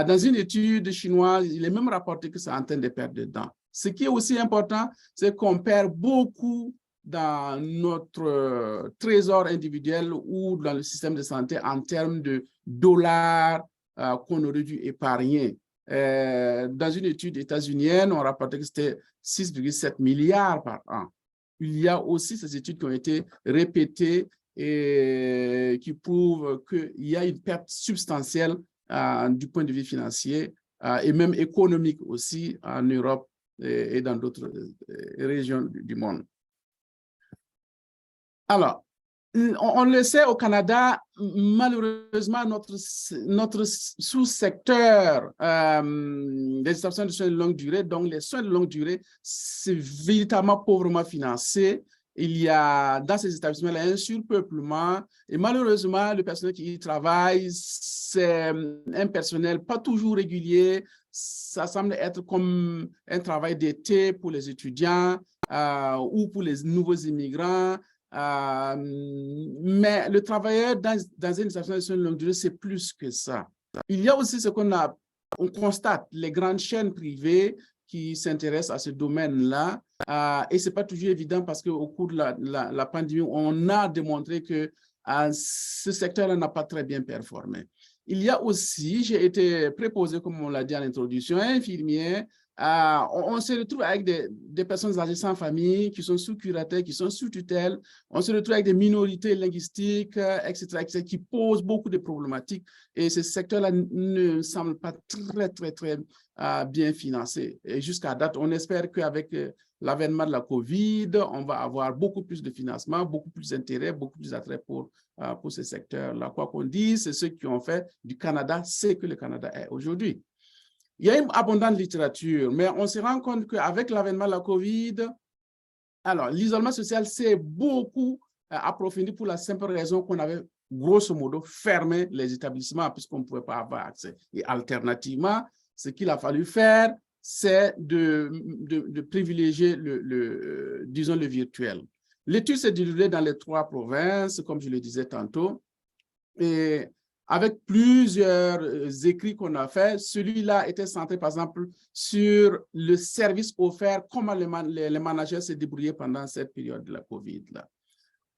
D: Dans une étude chinoise, il est même rapporté que ça entraîne des pertes de dents. Ce qui est aussi important, c'est qu'on perd beaucoup dans notre trésor individuel ou dans le système de santé en termes de dollars qu'on aurait dû épargner. Dans une étude états-unienne, on rapportait que c'était 6,7 milliards par an. Il y a aussi ces études qui ont été répétées et qui prouvent qu'il y a une perte substantielle du point de vue financier et même économique aussi en Europe et dans d'autres régions du monde. Alors, on le sait, au Canada, malheureusement, notre sous-secteur des établissements de soins de longue durée, donc les soins de longue durée, c'est véritablement pauvrement financé. Il y a dans ces établissements-là un surpeuplement et malheureusement, le personnel qui y travaille, c'est un personnel pas toujours régulier. Ça semble être comme un travail d'été pour les étudiants ou pour les nouveaux immigrants. Mais le travailleur dans une établissement de soins de longue durée, c'est plus que ça. Il y a aussi ce on constate, les grandes chaînes privées qui s'intéressent à ce domaine-là. Et ce n'est pas toujours évident parce qu'au cours de la pandémie, on a démontré que ce secteur-là n'a pas très bien performé. Il y a aussi, j'ai été préposé, comme on l'a dit en introduction, infirmier. On se retrouve avec des personnes âgées sans famille, qui sont sous curatelle, qui sont sous tutelle. On se retrouve avec des minorités linguistiques, etc., qui posent beaucoup de problématiques. Et ce secteur-là ne semble pas très bien financé. Et jusqu'à date, on espère qu'avec l'avènement de la COVID, on va avoir beaucoup plus de financement, beaucoup plus d'intérêt, beaucoup plus d'attrait pour ce secteur-là. Quoi qu'on dise, c'est ceux qui ont fait du Canada ce que le Canada est aujourd'hui. Il y a une abondante littérature, mais on se rend compte qu'avec l'avènement de la COVID, alors l'isolement social s'est beaucoup approfondi pour la simple raison qu'on avait grosso modo fermé les établissements puisqu'on ne pouvait pas avoir accès. Et alternativement, ce qu'il a fallu faire, c'est de privilégier disons le virtuel. L'étude s'est déroulée dans les 3 provinces, comme je le disais tantôt, et avec plusieurs écrits qu'on a fait, celui-là était centré, par exemple, sur le service offert, comment les managers se débrouillaient pendant cette période de la COVID. Là.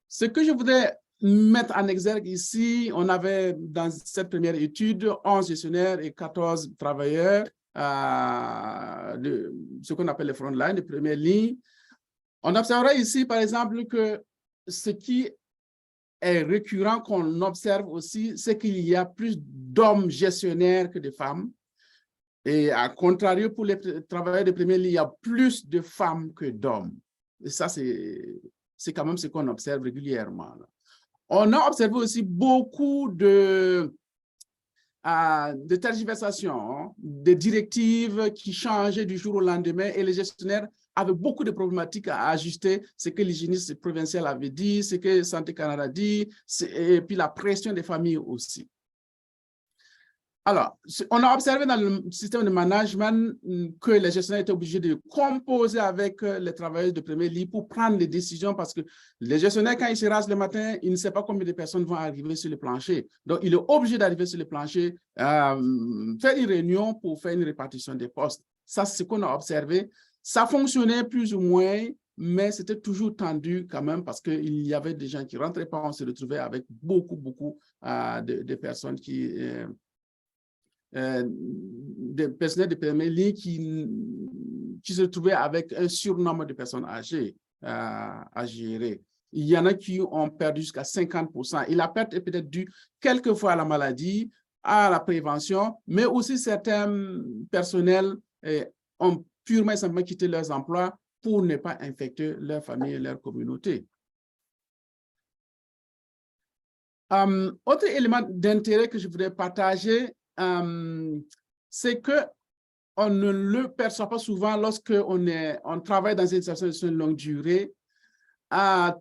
D: Ce que je voudrais mettre en exergue ici, on avait dans cette première étude 11 gestionnaires et 14 travailleurs, ce qu'on appelle les front line, les premières lignes. On observera ici, par exemple, que ce qui est récurrent qu'on observe aussi, c'est qu'il y a plus d'hommes gestionnaires que de femmes. Et à contrario, pour les travailleurs de première ligne, il y a plus de femmes que d'hommes. Et ça, c'est quand même ce qu'on observe régulièrement. Là. On a observé aussi beaucoup de tergiversations, de directives qui changeaient du jour au lendemain et les gestionnaires avaient beaucoup de problématiques à ajuster, ce que l'hygiéniste provincial avait dit, ce que Santé Canada dit, et puis la pression des familles aussi. Alors, on a observé dans le système de management que les gestionnaires étaient obligés de composer avec les travailleurs de première ligne pour prendre les décisions parce que les gestionnaires, quand ils se rasent le matin, ils ne savent pas combien de personnes vont arriver sur le plancher. Donc, il est obligé d'arriver sur le plancher, faire une réunion pour faire une répartition des postes. Ça, c'est ce qu'on a observé. Ça fonctionnait plus ou moins, mais c'était toujours tendu quand même parce qu'il y avait des gens qui ne rentraient pas. On se retrouvait avec beaucoup de personnes qui... des personnels de première ligne qui se trouvaient avec un surnombre de personnes âgées à gérer. Il y en a qui ont perdu jusqu'à 50%. Et la perte est peut-être due quelquefois à la maladie, à la prévention, mais aussi certains personnels ont purement et simplement quitté leurs emplois pour ne pas infecter leur famille et leur communauté. Autre élément d'intérêt que je voudrais partager, c'est qu'on ne le perçoit pas souvent lorsqu'on travaille dans une situation de longue durée.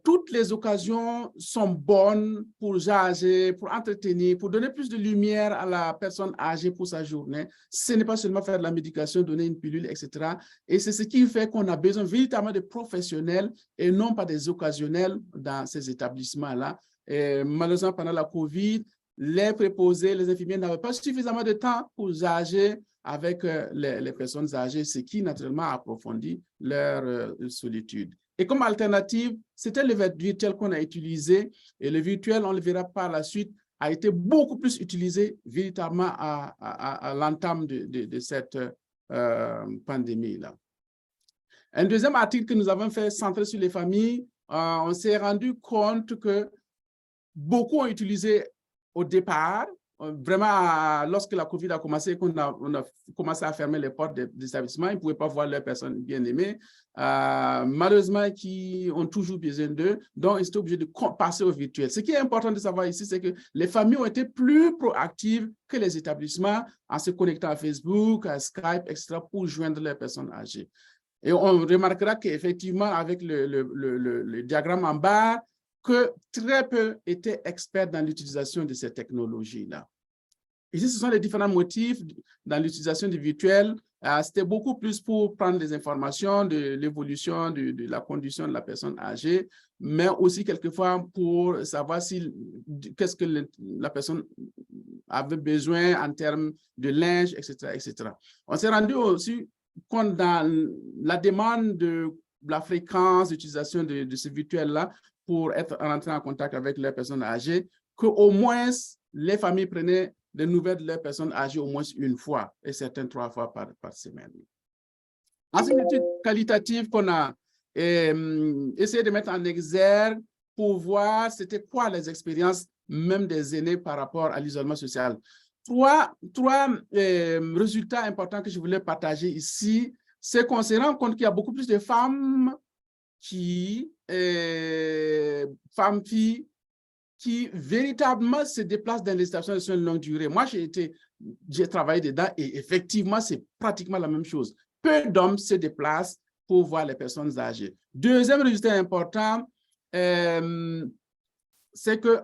D: Toutes les occasions sont bonnes pour jaser, pour entretenir, pour donner plus de lumière à la personne âgée pour sa journée. Ce n'est pas seulement faire de la médication, donner une pilule, etc. Et c'est ce qui fait qu'on a besoin véritablement de professionnels et non pas des occasionnels dans ces établissements-là. Et malheureusement, pendant la COVID, les préposés, les infirmiers n'avaient pas suffisamment de temps pour jaser avec les personnes âgées, ce qui naturellement approfondit leur solitude. Et comme alternative, c'était le virtuel qu'on a utilisé. Et le virtuel, on le verra par la suite, a été beaucoup plus utilisé véritablement à l'entame de cette pandémie-là. Un deuxième article que nous avons fait centré sur les familles, on s'est rendu compte que beaucoup ont utilisé au départ, vraiment, lorsque la COVID a commencé, qu'on a commencé à fermer les portes des établissements, ils ne pouvaient pas voir leurs personnes bien-aimées, malheureusement, qui ont toujours besoin d'eux, donc ils étaient obligés de passer au virtuel. Ce qui est important de savoir ici, c'est que les familles ont été plus proactives que les établissements en se connectant à Facebook, à Skype, etc., pour joindre les personnes âgées. Et on remarquera qu'effectivement, avec le diagramme en bas, que très peu étaient experts dans l'utilisation de ces technologies-là. Ici, ce sont les différents motifs dans l'utilisation du virtuel. C'était beaucoup plus pour prendre des informations de l'évolution de la condition de la personne âgée, mais aussi quelquefois pour savoir qu'est-ce que la personne avait besoin en termes de linge, etc., etc. On s'est rendu aussi compte dans la demande de la fréquence d'utilisation de ce virtuel-là pour être rentré en contact avec les personnes âgées, qu'au moins les familles prenaient des nouvelles de leurs personnes âgées au moins une fois, et certaines 3 fois par semaine. Ensuite, une étude qualitative qu'on a essayé de mettre en exergue pour voir c'était quoi les expériences même des aînés par rapport à l'isolement social. Trois résultats importants que je voulais partager ici, c'est qu'on se rend compte qu'il y a beaucoup plus de femmes filles, qui véritablement se déplacent dans les stations de soins de longue durée. Moi, j'ai travaillé dedans et effectivement, c'est pratiquement la même chose. Peu d'hommes se déplacent pour voir les personnes âgées. Deuxième résultat important, c'est que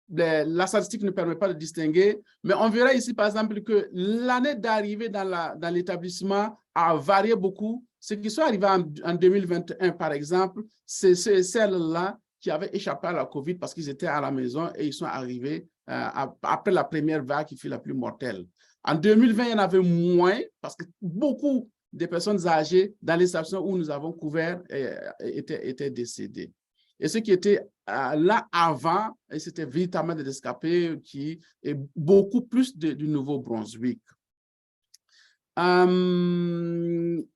D: la statistique ne permet pas de distinguer, mais on verra ici, par exemple, que l'année d'arrivée dans l'établissement a varié beaucoup. Ceux qui sont arrivés en 2021, par exemple, c'est celles-là qui avaient échappé à la COVID parce qu'ils étaient à la maison et ils sont arrivés après la première vague qui fut la plus mortelle. En 2020, il y en avait moins parce que beaucoup de personnes âgées dans les stations où nous avons couvert étaient décédées. Et ceux qui étaient là avant, c'était véritablement des rescapés qui est beaucoup plus du Nouveau-Brunswick.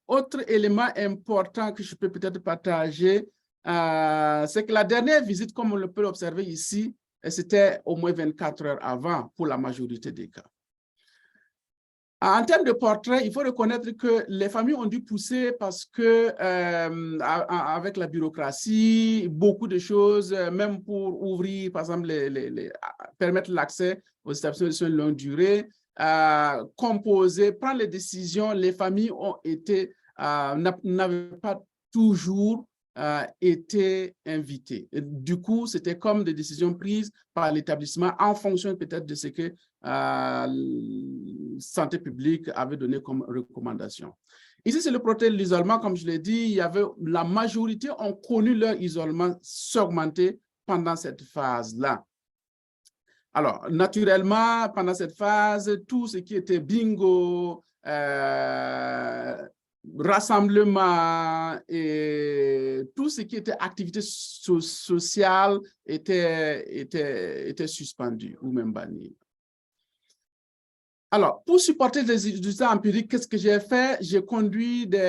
D: Autre élément important que je peux peut-être partager, c'est que la dernière visite, comme on le peut l'observer ici, c'était au moins 24 heures avant pour la majorité des cas. En termes de portrait, il faut reconnaître que les familles ont dû pousser parce que avec la bureaucratie, beaucoup de choses, même pour ouvrir, par exemple, permettre l'accès aux établissements de soins de longue durée, composer, prendre les décisions, les familles n'avaient pas toujours été invitées. Et du coup, c'était comme des décisions prises par l'établissement en fonction peut-être de ce que Santé publique avait donné comme recommandation. Ici, c'est le protocole de l'isolement. Comme je l'ai dit, la majorité ont connu leur isolement s'augmenter pendant cette phase-là. Alors, naturellement, pendant cette phase, tout ce qui était bingo, rassemblement et tout ce qui était activité sociale était suspendu ou même banni. Alors, pour supporter les résultats empiriques, qu'est-ce que j'ai fait? J'ai conduit des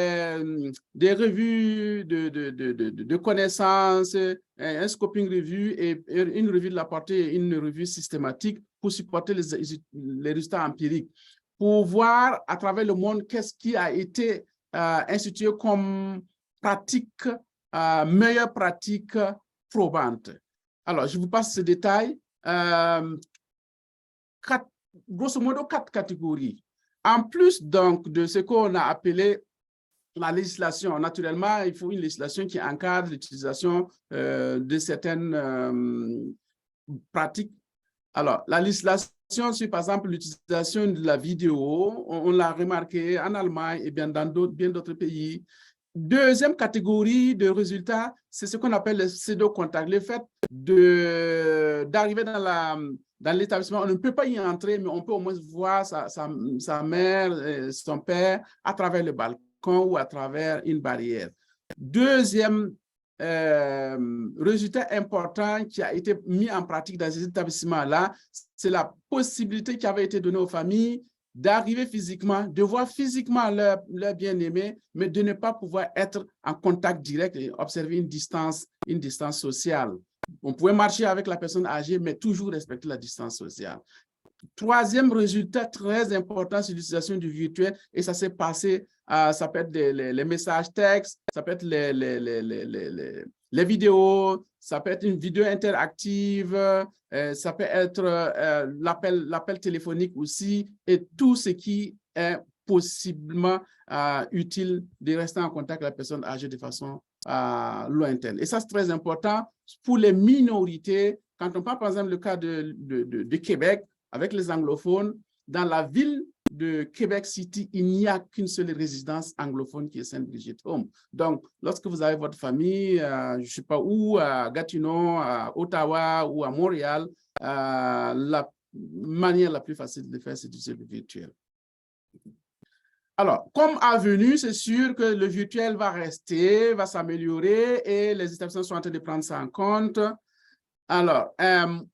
D: revues de connaissances, un scoping review et une revue de la portée et une revue systématique pour supporter les résultats empiriques, pour voir à travers le monde qu'est-ce qui a été institué comme pratique, meilleure pratique probante. Alors, je vous passe ce détail. Grosso modo, 4 catégories. En plus donc de ce qu'on a appelé la législation, naturellement, il faut une législation qui encadre l'utilisation de certaines pratiques. Alors, la législation sur, par exemple, l'utilisation de la vidéo, on l'a remarqué en Allemagne et bien dans bien d'autres pays. Deuxième catégorie de résultats, c'est ce qu'on appelle le pseudo-contact, le fait d'arriver dans l'établissement, on ne peut pas y entrer, mais on peut au moins voir sa mère, son père à travers le balcon ou à travers une barrière. Deuxième résultat important qui a été mis en pratique dans ces établissements-là, c'est la possibilité qui avait été donnée aux familles d'arriver physiquement, de voir physiquement leur bien-aimé, mais de ne pas pouvoir être en contact direct et observer une distance sociale. On pouvait marcher avec la personne âgée, mais toujours respecter la distance sociale. Troisième résultat très important, c'est l'utilisation du virtuel, et ça s'est passé, ça peut être les messages textes, ça peut être les vidéos, ça peut être une vidéo interactive, ça peut être l'appel téléphonique aussi, et tout ce qui est possiblement utile de rester en contact avec la personne âgée de façon lointaine. Et ça, c'est très important pour les minorités. Quand on parle, par exemple, le cas de Québec, avec les anglophones, dans la ville de Québec City, il n'y a qu'une seule résidence anglophone qui est Sainte-Brigitte Home. Donc, lorsque vous avez votre famille, je ne sais pas où, à Gatineau, à Ottawa ou à Montréal, la manière la plus facile de le faire, c'est d'utiliser le virtuel. Alors, comme avenue, c'est sûr que le virtuel va rester, va s'améliorer et les établissements sont en train de prendre ça en compte. Alors,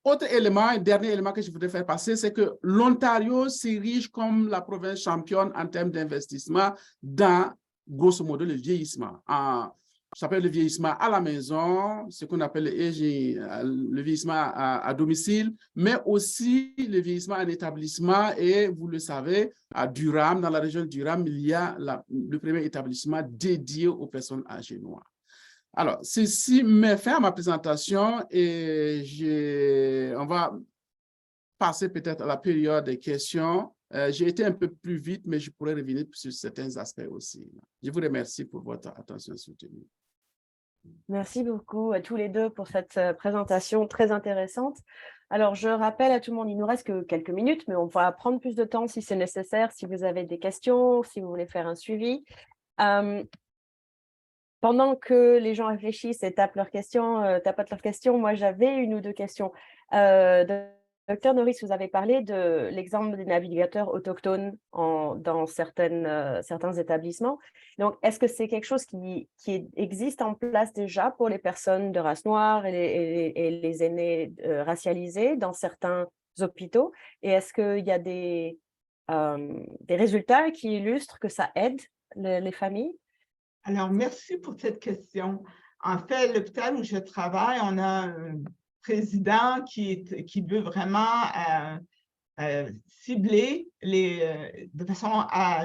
D: autre élément, dernier élément que je voudrais faire passer, c'est que l'Ontario s'érige comme la province championne en termes d'investissement dans, grosso modo, le vieillissement. Ça s'appelle le vieillissement à la maison, ce qu'on appelle le vieillissement à domicile, mais aussi le vieillissement en établissement. Et vous le savez, à Durham, dans la région de Durham, il y a le premier établissement dédié aux personnes âgées noires. Alors, ceci met fin à ma présentation et on va passer peut-être à la période des questions. J'ai été un peu plus vite, mais je pourrais revenir sur certains aspects aussi. Je vous remercie pour votre attention soutenue.
B: Merci beaucoup à tous les deux pour cette présentation très intéressante. Alors, je rappelle à tout le monde, il nous reste que quelques minutes, mais on va prendre plus de temps si c'est nécessaire, si vous avez des questions, si vous voulez faire un suivi. Pendant que les gens réfléchissent et tapotent leurs questions, moi j'avais une ou deux questions. Docteur Norris, vous avez parlé de l'exemple des navigateurs autochtones dans certains établissements. Donc, est-ce que c'est quelque chose qui existe en place déjà pour les personnes de race noire et les aînés racialisés dans certains hôpitaux? Et est-ce qu'il y a des résultats qui illustrent que ça aide les familles?
C: Alors, merci pour cette question. En fait, l'hôpital où je travaille, on a un président qui veut vraiment cibler de façon à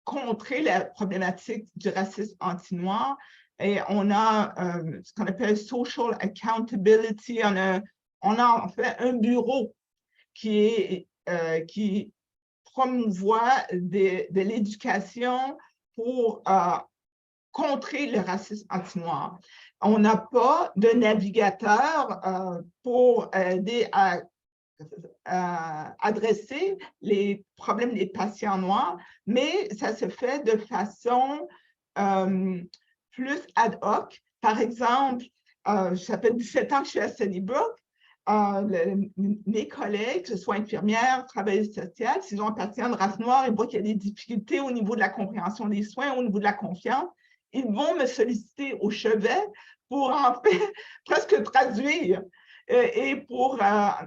C: contrer la problématique du racisme anti-noir. Et on a ce qu'on appelle social accountability. On a en fait un bureau qui promouvoit de l'éducation pour contrer le racisme anti-noir. On n'a pas de navigateur pour aider à adresser les problèmes des patients noirs, mais ça se fait de façon plus ad hoc. Par exemple, ça fait 17 ans que je suis à Sunnybrook. Mes collègues, que ce soit infirmières, travailleuses sociales, s'ils ont un patient de race noire et voient qu'il y a des difficultés au niveau de la compréhension des soins, au niveau de la confiance, ils vont me solliciter au chevet pour en fait presque traduire et pour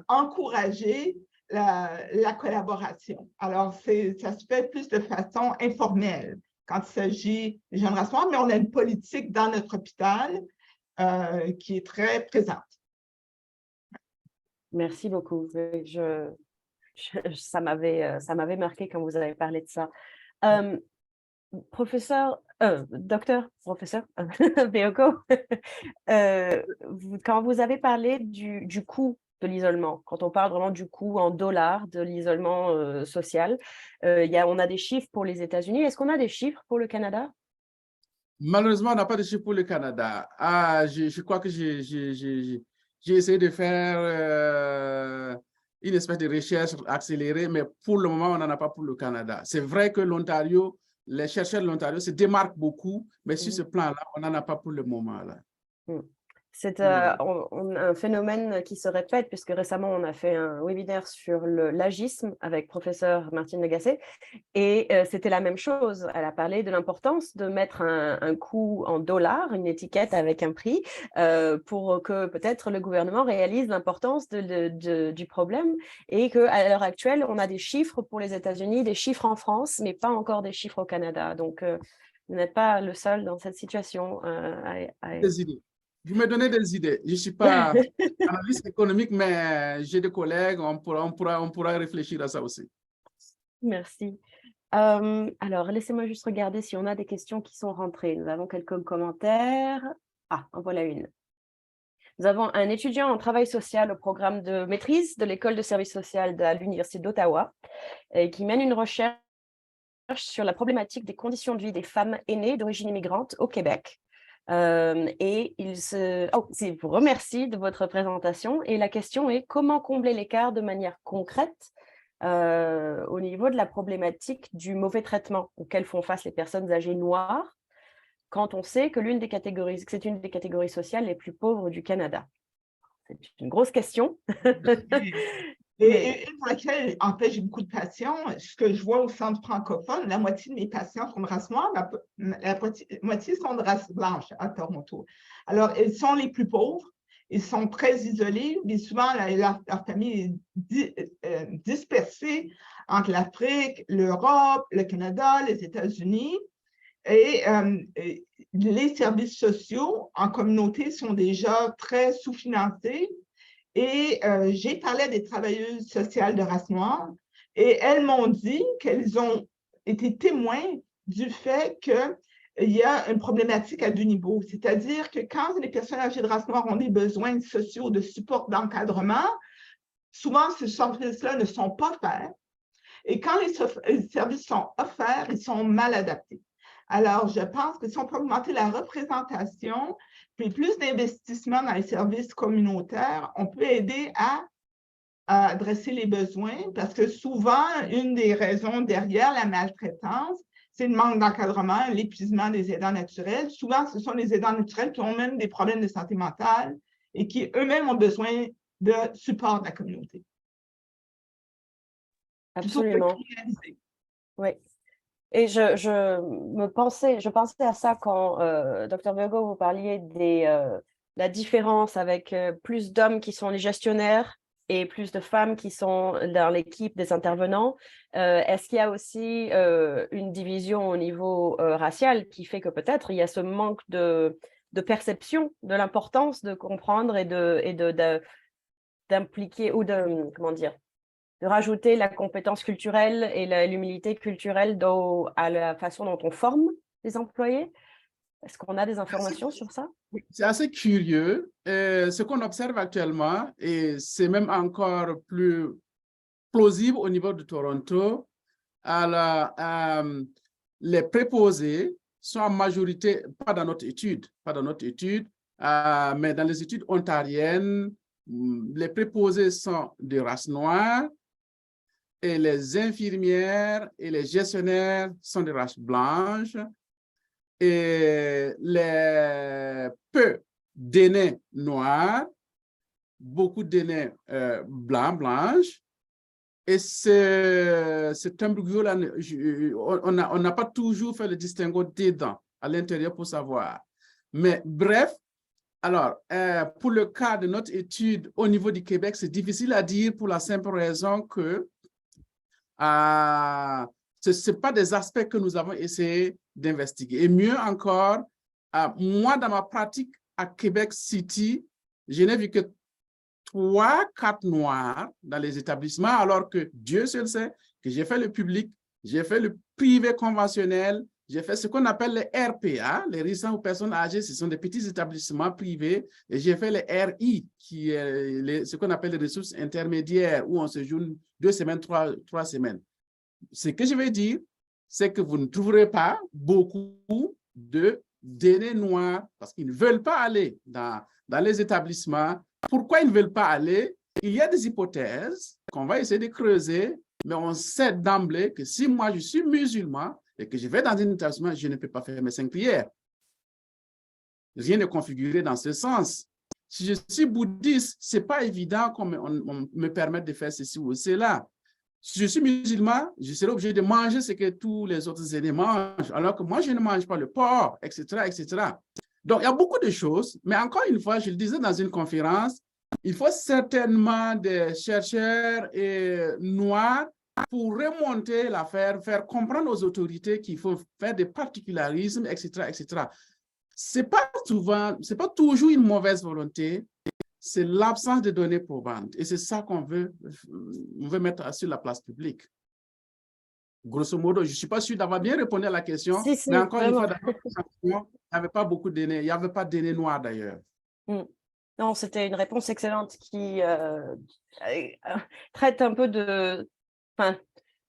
C: encourager la collaboration. Alors, ça se fait plus de façon informelle quand il s'agit des gens de race noire, mais on a une politique dans notre hôpital qui est très présente.
B: Merci beaucoup. Ça m'avait marqué quand vous avez parlé de ça. Docteur Beoko, quand vous avez parlé du coût de l'isolement, quand on parle vraiment du coût en dollars de l'isolement social, on a des chiffres pour les États-Unis. Est-ce qu'on a des chiffres pour le Canada?
D: Malheureusement, on n'a pas de chiffres pour le Canada. Je crois que j'ai essayé de faire une espèce de recherche accélérée, mais pour le moment, on n'en a pas pour le Canada. C'est vrai que l'Ontario, les chercheurs de l'Ontario se démarquent beaucoup, mais sur ce plan-là, on n'en a pas pour le moment. Là.
B: C'est un phénomène qui se répète, puisque récemment, on a fait un webinaire sur l'agisme avec professeur Martine Lagacé, et c'était la même chose. Elle a parlé de l'importance de mettre un coût en dollars, une étiquette avec un prix, pour que peut-être le gouvernement réalise l'importance du problème, et qu'à l'heure actuelle, on a des chiffres pour les États-Unis, des chiffres en France, mais pas encore des chiffres au Canada. Donc, vous n'êtes pas le seul dans cette situation.
D: Des idées. Vous me donnez des idées. Je ne suis pas analyste économique, mais j'ai des collègues, on pourra réfléchir à ça aussi.
B: Merci. Alors, laissez-moi juste regarder si on a des questions qui sont rentrées. Nous avons quelques commentaires. Ah, en voilà une. Nous avons un étudiant en travail social au programme de maîtrise de l'école de service social de l'Université d'Ottawa qui mène une recherche sur la problématique des conditions de vie des femmes aînées d'origine immigrante au Québec. Et il vous remercie de votre présentation. Et la question est comment combler l'écart de manière concrète au niveau de la problématique du mauvais traitement auquel font face les personnes âgées noires, quand on sait que c'est une des catégories sociales les plus pauvres du Canada. C'est une grosse question.
C: Et pour laquelle, en fait, j'ai beaucoup de patients. Ce que je vois au centre francophone, la moitié de mes patients sont de race noire, la moitié sont de race blanche à Toronto. Alors, ils sont les plus pauvres, ils sont très isolés, mais souvent, leur famille est dispersée entre l'Afrique, l'Europe, le Canada, les États-Unis. Et les services sociaux en communauté sont déjà très sous-financés. Et j'ai parlé à des travailleuses sociales de race noire et elles m'ont dit qu'elles ont été témoins du fait qu'il y a une problématique à deux niveaux. C'est-à-dire que quand les personnes âgées de race noire ont des besoins sociaux de support, d'encadrement, souvent ces services-là ne sont pas offerts. Et quand les services sont offerts, ils sont mal adaptés. Alors, je pense que si on peut augmenter la représentation, puis plus d'investissement dans les services communautaires, on peut aider à adresser les besoins parce que souvent, une des raisons derrière la maltraitance, c'est le manque d'encadrement, l'épuisement des aidants naturels. Souvent, ce sont les aidants naturels qui ont même des problèmes de santé mentale et qui eux-mêmes ont besoin de support de la communauté.
B: Absolument. Oui. Et je pensais à ça quand, Dr Virgo, vous parliez la différence avec plus d'hommes qui sont les gestionnaires et plus de femmes qui sont dans l'équipe des intervenants. Est-ce qu'il y a aussi une division au niveau racial qui fait que peut-être il y a ce manque de perception de l'importance de comprendre et d'impliquer ou de rajouter la compétence culturelle et l'humilité culturelle à la façon dont on forme les employés? Est-ce qu'on a des informations sur ça?
D: C'est assez curieux. Ce qu'on observe actuellement, et c'est même encore plus plausible au niveau de Toronto, alors, les préposés sont en majorité, pas dans notre étude, mais dans les études ontariennes, les préposés sont de race noire, et les infirmières et les gestionnaires sont de race blanche, et les peu d'aînés noirs, beaucoup d'aînés blanches, et c'est ambiguë-là, on n'a pas toujours fait le distinguo dedans, à l'intérieur pour savoir. Mais bref, alors, pour le cas de notre étude au niveau du Québec, c'est difficile à dire pour la simple raison que ce ne sont pas des aspects que nous avons essayé d'investiguer. Et mieux encore, moi, dans ma pratique à Québec City, je n'ai vu que 3-4 noirs dans les établissements, alors que Dieu seul sait que j'ai fait le public, j'ai fait le privé conventionnel, j'ai fait ce qu'on appelle les RPA, les résidents aux personnes âgées, ce sont des petits établissements privés, et j'ai fait les RI, qui est ce qu'on appelle les ressources intermédiaires, où on se joue 2 semaines, 3 semaines. Ce que je veux dire, c'est que vous ne trouverez pas beaucoup d'aînés noirs, parce qu'ils ne veulent pas aller dans les établissements. Pourquoi ils ne veulent pas aller? Il y a des hypothèses qu'on va essayer de creuser, mais on sait d'emblée que si moi je suis musulman et que je vais dans un établissement, je ne peux pas faire mes 5 prières. Rien n'est configuré dans ce sens. Si je suis bouddhiste, ce n'est pas évident qu'on me permette de faire ceci ou cela. Si je suis musulman, je serai obligé de manger ce que tous les autres aînés mangent, alors que moi, je ne mange pas le porc, etc., etc. Donc, il y a beaucoup de choses, mais encore une fois, je le disais dans une conférence, il faut certainement des chercheurs noirs pour remonter l'affaire, faire comprendre aux autorités qu'il faut faire des particularismes, etc., etc. Ce n'est pas toujours une mauvaise volonté, c'est l'absence de données probantes. Et c'est ça qu'on veut mettre sur la place publique. Grosso modo, je ne suis pas sûr d'avoir bien répondu à la question, mais encore une fois, il n'y avait pas beaucoup d'aînés. Il n'y avait pas d'aînés noirs d'ailleurs.
B: Non, c'était une réponse excellente qui traite un peu de... Enfin,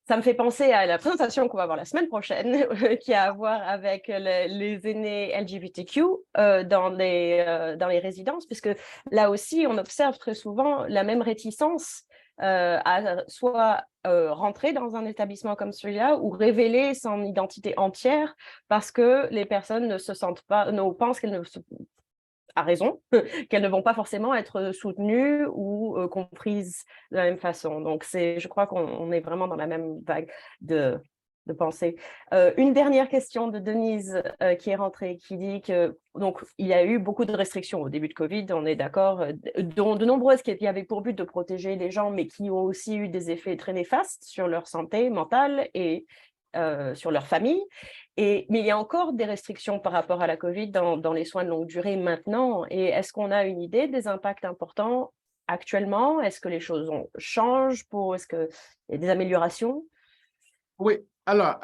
B: ça me fait penser à la présentation qu'on va avoir la semaine prochaine, qui a à voir avec les aînés LGBTQ dans les résidences, puisque là aussi, on observe très souvent la même réticence à soit rentrer dans un établissement comme celui-là ou révéler son identité entière parce que les personnes ne se sentent pas, pensent qu'elles ne se à raison, qu'elles ne vont pas forcément être soutenues ou comprises de la même façon. Donc, je crois qu'on est vraiment dans la même vague de pensée. Une dernière question de Denise qui est rentrée, qui dit que donc il y a eu beaucoup de restrictions au début de Covid, on est d'accord, dont de nombreuses qui avaient pour but de protéger les gens, mais qui ont aussi eu des effets très néfastes sur leur santé mentale et sur leur famille. Mais il y a encore des restrictions par rapport à la Covid dans les soins de longue durée maintenant. Et est-ce qu'on a une idée des impacts importants actuellement? Est-ce que les choses changent? Est-ce qu'il y a des améliorations?
D: Oui, alors,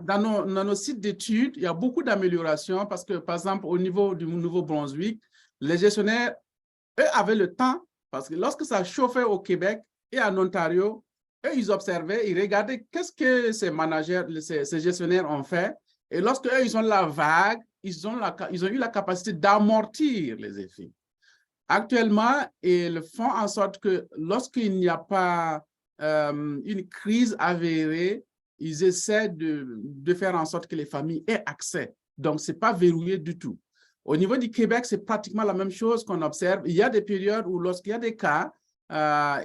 D: dans nos sites d'études, il y a beaucoup d'améliorations parce que, par exemple, au niveau du Nouveau-Brunswick, les gestionnaires, eux, avaient le temps parce que lorsque ça chauffait au Québec et en Ontario, eux, ils observaient, ils regardaient qu'est-ce que ces managers, ces gestionnaires ont fait. Et lorsque eux, ils ont la vague, ils ont eu la capacité d'amortir les effets. Actuellement, ils font en sorte que lorsqu'il n'y a pas une crise avérée, ils essaient de faire en sorte que les familles aient accès. Donc, ce n'est pas verrouillé du tout. Au niveau du Québec, c'est pratiquement la même chose qu'on observe. Il y a des périodes où, lorsqu'il y a des cas,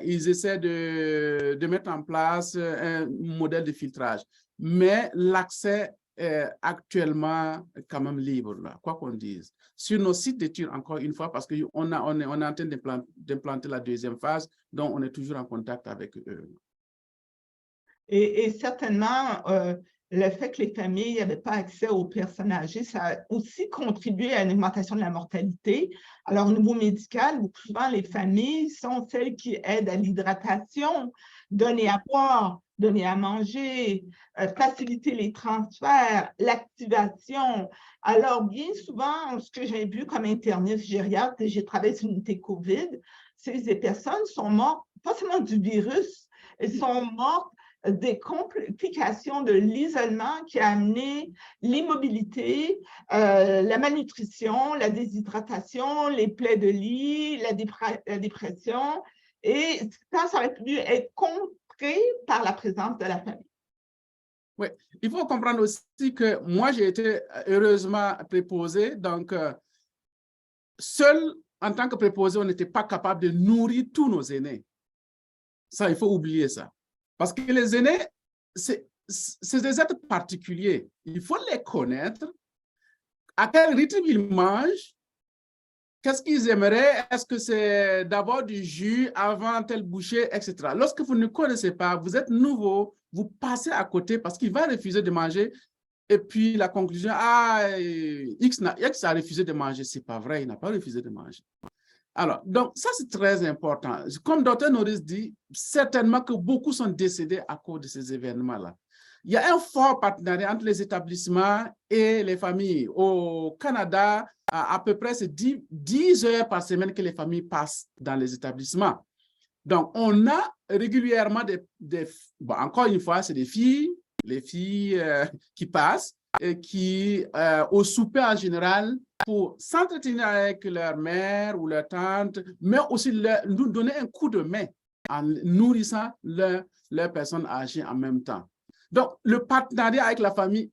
D: ils essaient de mettre en place un modèle de filtrage. Mais l'accès est actuellement quand même libre, là, quoi qu'on dise. Sur nos sites d'études, encore une fois, parce qu'on est en train d'implanter la deuxième phase, donc on est toujours en contact avec eux.
C: Et certainement, le fait que les familles n'avaient pas accès aux personnes âgées, ça a aussi contribué à une augmentation de la mortalité. Alors, au niveau médical, souvent, les familles sont celles qui aident à l'hydratation, donner à boire, donner à manger, faciliter les transferts, l'activation. Alors, bien souvent, ce que j'ai vu comme interniste gériatre, et j'ai travaillé sur l'unité COVID, c'est que ces personnes sont mortes, pas seulement du virus, elles sont mortes des complications de l'isolement qui a amené l'immobilité, la malnutrition, la déshydratation, les plaies de lit, la dépression. Et ça aurait pu être contré par la présence de la famille.
D: Oui, il faut comprendre aussi que moi, j'ai été heureusement préposé. Donc, seul en tant que préposé, on n'était pas capable de nourrir tous nos aînés. Ça, il faut oublier ça. Parce que les aînés, c'est des êtres particuliers. Il faut les connaître. À quel rythme ils mangent? Qu'est-ce qu'ils aimeraient? Est-ce que c'est d'abord du jus avant tel bouchée, etc. Lorsque vous ne connaissez pas, vous êtes nouveau, vous passez à côté parce qu'il va refuser de manger. Et puis la conclusion, X a refusé de manger. Ce n'est pas vrai, il n'a pas refusé de manger. Alors, donc, ça, c'est très important. Comme Dr. Norris dit, certainement que beaucoup sont décédés à cause de ces événements-là. Il y a un fort partenariat entre les établissements et les familles. Au Canada, à peu près, c'est 10 heures par semaine que les familles passent dans les établissements. Donc, on a régulièrement bon, encore une fois, c'est des filles, les filles qui passent, et qui, au souper en général, pour s'entretenir avec leur mère ou leur tante, mais aussi nous donner un coup de main en nourrissant leurs personnes âgées en même temps. Donc, le partenariat avec la famille,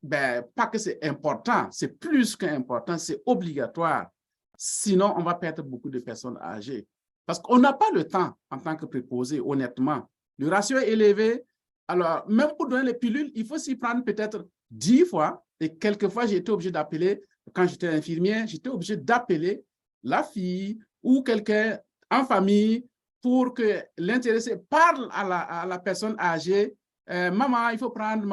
D: ben, pas que c'est important, c'est plus qu'important, c'est obligatoire. Sinon, on va perdre beaucoup de personnes âgées. Parce qu'on n'a pas le temps en tant que préposé, honnêtement. Le ratio est élevé. Alors, même pour donner les pilules, il faut s'y prendre peut-être 10 fois. Et quelquefois, j'ai été obligé d'appeler, quand j'étais infirmière, j'étais obligé d'appeler la fille ou quelqu'un en famille pour que l'intéressé parle à la personne âgée. Maman, il faut prendre,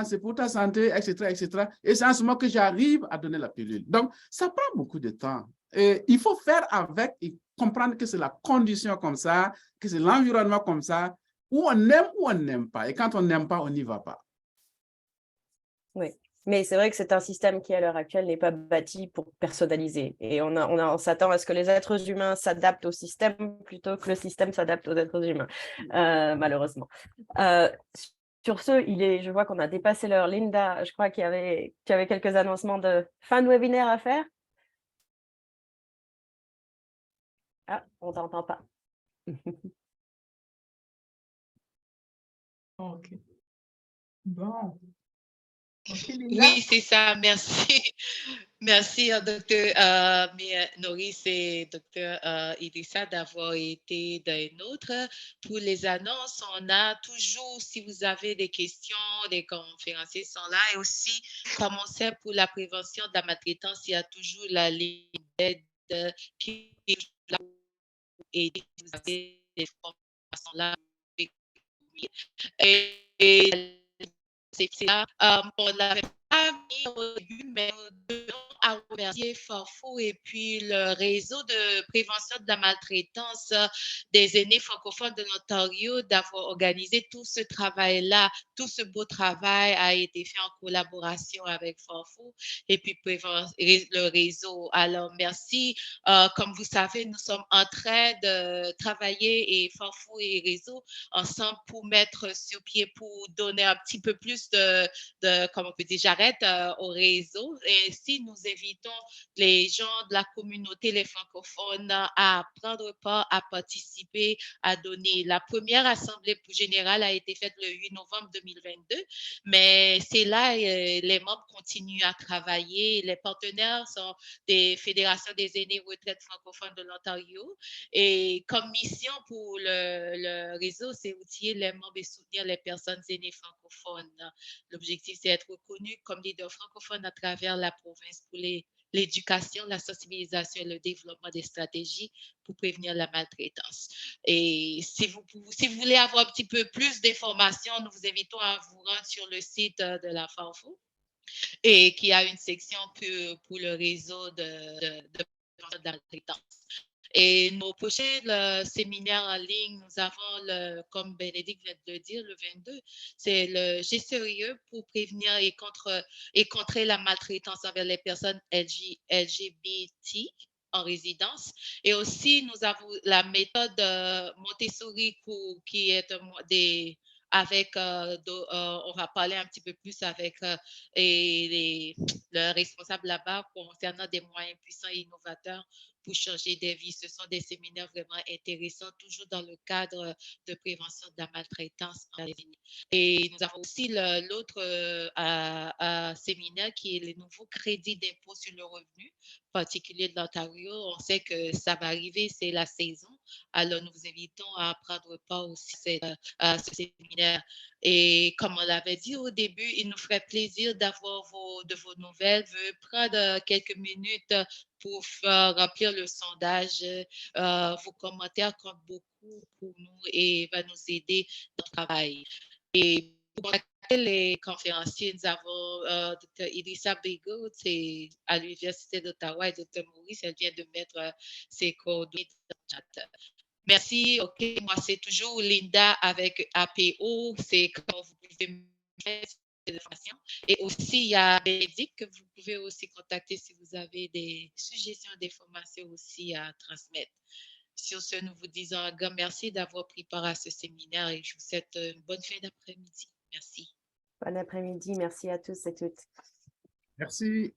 D: c'est pour ta santé, etc., etc. Et c'est en ce moment que j'arrive à donner la pilule. Donc, ça prend beaucoup de temps. Et il faut faire avec et comprendre que c'est la condition comme ça, que c'est l'environnement comme ça, où on aime ou on n'aime pas. Et quand on n'aime pas, on n'y va pas.
B: Oui, mais c'est vrai que c'est un système qui, à l'heure actuelle, n'est pas bâti pour personnaliser. Et on s'attend à ce que les êtres humains s'adaptent au système plutôt que le système s'adapte aux êtres humains, malheureusement. Sur ce, je vois qu'on a dépassé l'heure. Linda, je crois qu'il y avait quelques annoncements de fin de webinaire à faire. Ah, on ne t'entend pas.
C: OK. Bon. OK, Linda?
A: Oui, c'est ça. Merci. Merci, docteur Norris et docteur Idrissa d'avoir été des nôtres. Pour les annonces, on a toujours, si vous avez des questions, les conférenciers sont là. Et aussi, comme on sait, pour la prévention de la maltraitance, il y a toujours la ligne d'aide qui est là pour aider. Vous avez des formations là. Et c'est ça. On l'avait pas mis au début, mais nous devons remercier Farfou et puis le réseau de prévention de la maltraitance des aînés francophones de l'Ontario d'avoir organisé tout ce travail-là. Tout ce beau travail a été fait en collaboration avec Farfou et puis le réseau. Alors, merci. Comme vous savez, nous sommes en train de travailler et Farfou et réseau ensemble pour mettre sur pied, pour donner un petit peu plus comment on peut dire, j'arrête au réseau. Et si nous invitons les gens de la communauté, les francophones, à prendre part, à participer, à donner. La première assemblée générale a été faite le 8 novembre 2022, mais c'est là, les membres continuent à travailler. Les partenaires sont des fédérations des aînés retraites francophones de l'Ontario. Et comme mission pour le réseau, c'est outiller les membres et soutenir les personnes aînées francophones. L'objectif, c'est être reconnu comme leader francophone à travers la province pour l'éducation, la sensibilisation et le développement des stratégies pour prévenir la maltraitance. Et si vous voulez avoir un petit peu plus d'informations, nous vous invitons à vous rendre sur le site de la FARFO et qui a une section pour le réseau de maltraitance. Et nos prochains séminaires en ligne, nous avons, comme Bénédicte vient de le dire, le 22, c'est le GCE pour prévenir et contrer la maltraitance envers les personnes LGBT en résidence. Et aussi, nous avons la méthode Montessori qui est avec, on va parler un petit peu plus avec le responsable là-bas concernant des moyens puissants et innovateurs pour changer des vies. Ce sont des séminaires vraiment intéressants, toujours dans le cadre de prévention de la maltraitance. Et nous avons aussi l'autre séminaire qui est le nouveau crédit d'impôt sur le revenu particulier de l'Ontario. On sait que ça va arriver, c'est la saison. Alors, nous vous invitons à prendre part aussi à ce séminaire. Et comme on l'avait dit au début, il nous ferait plaisir d'avoir de vos nouvelles. Veuillez prendre quelques minutes pour remplir le sondage. Vos commentaires comptent beaucoup pour nous et va nous aider dans le travail. Et pour contacter les conférenciers, nous avons Dr. Idrissa Bego, c'est à l'Université d'Ottawa, et Dr. Maurice, elle vient de mettre ses coordonnées dans le chat. Merci. OK, moi, c'est toujours Linda avec APO. C'est comment vous pouvez me faire des informations. Et aussi, il y a Bénédicte que vous pouvez aussi contacter si vous avez des suggestions d'informations aussi à transmettre. Sur ce, nous vous disons un grand merci d'avoir pris part à ce séminaire et je vous souhaite une bonne fin d'après-midi. Merci.
B: Bon après-midi. Merci à tous et toutes.
D: Merci.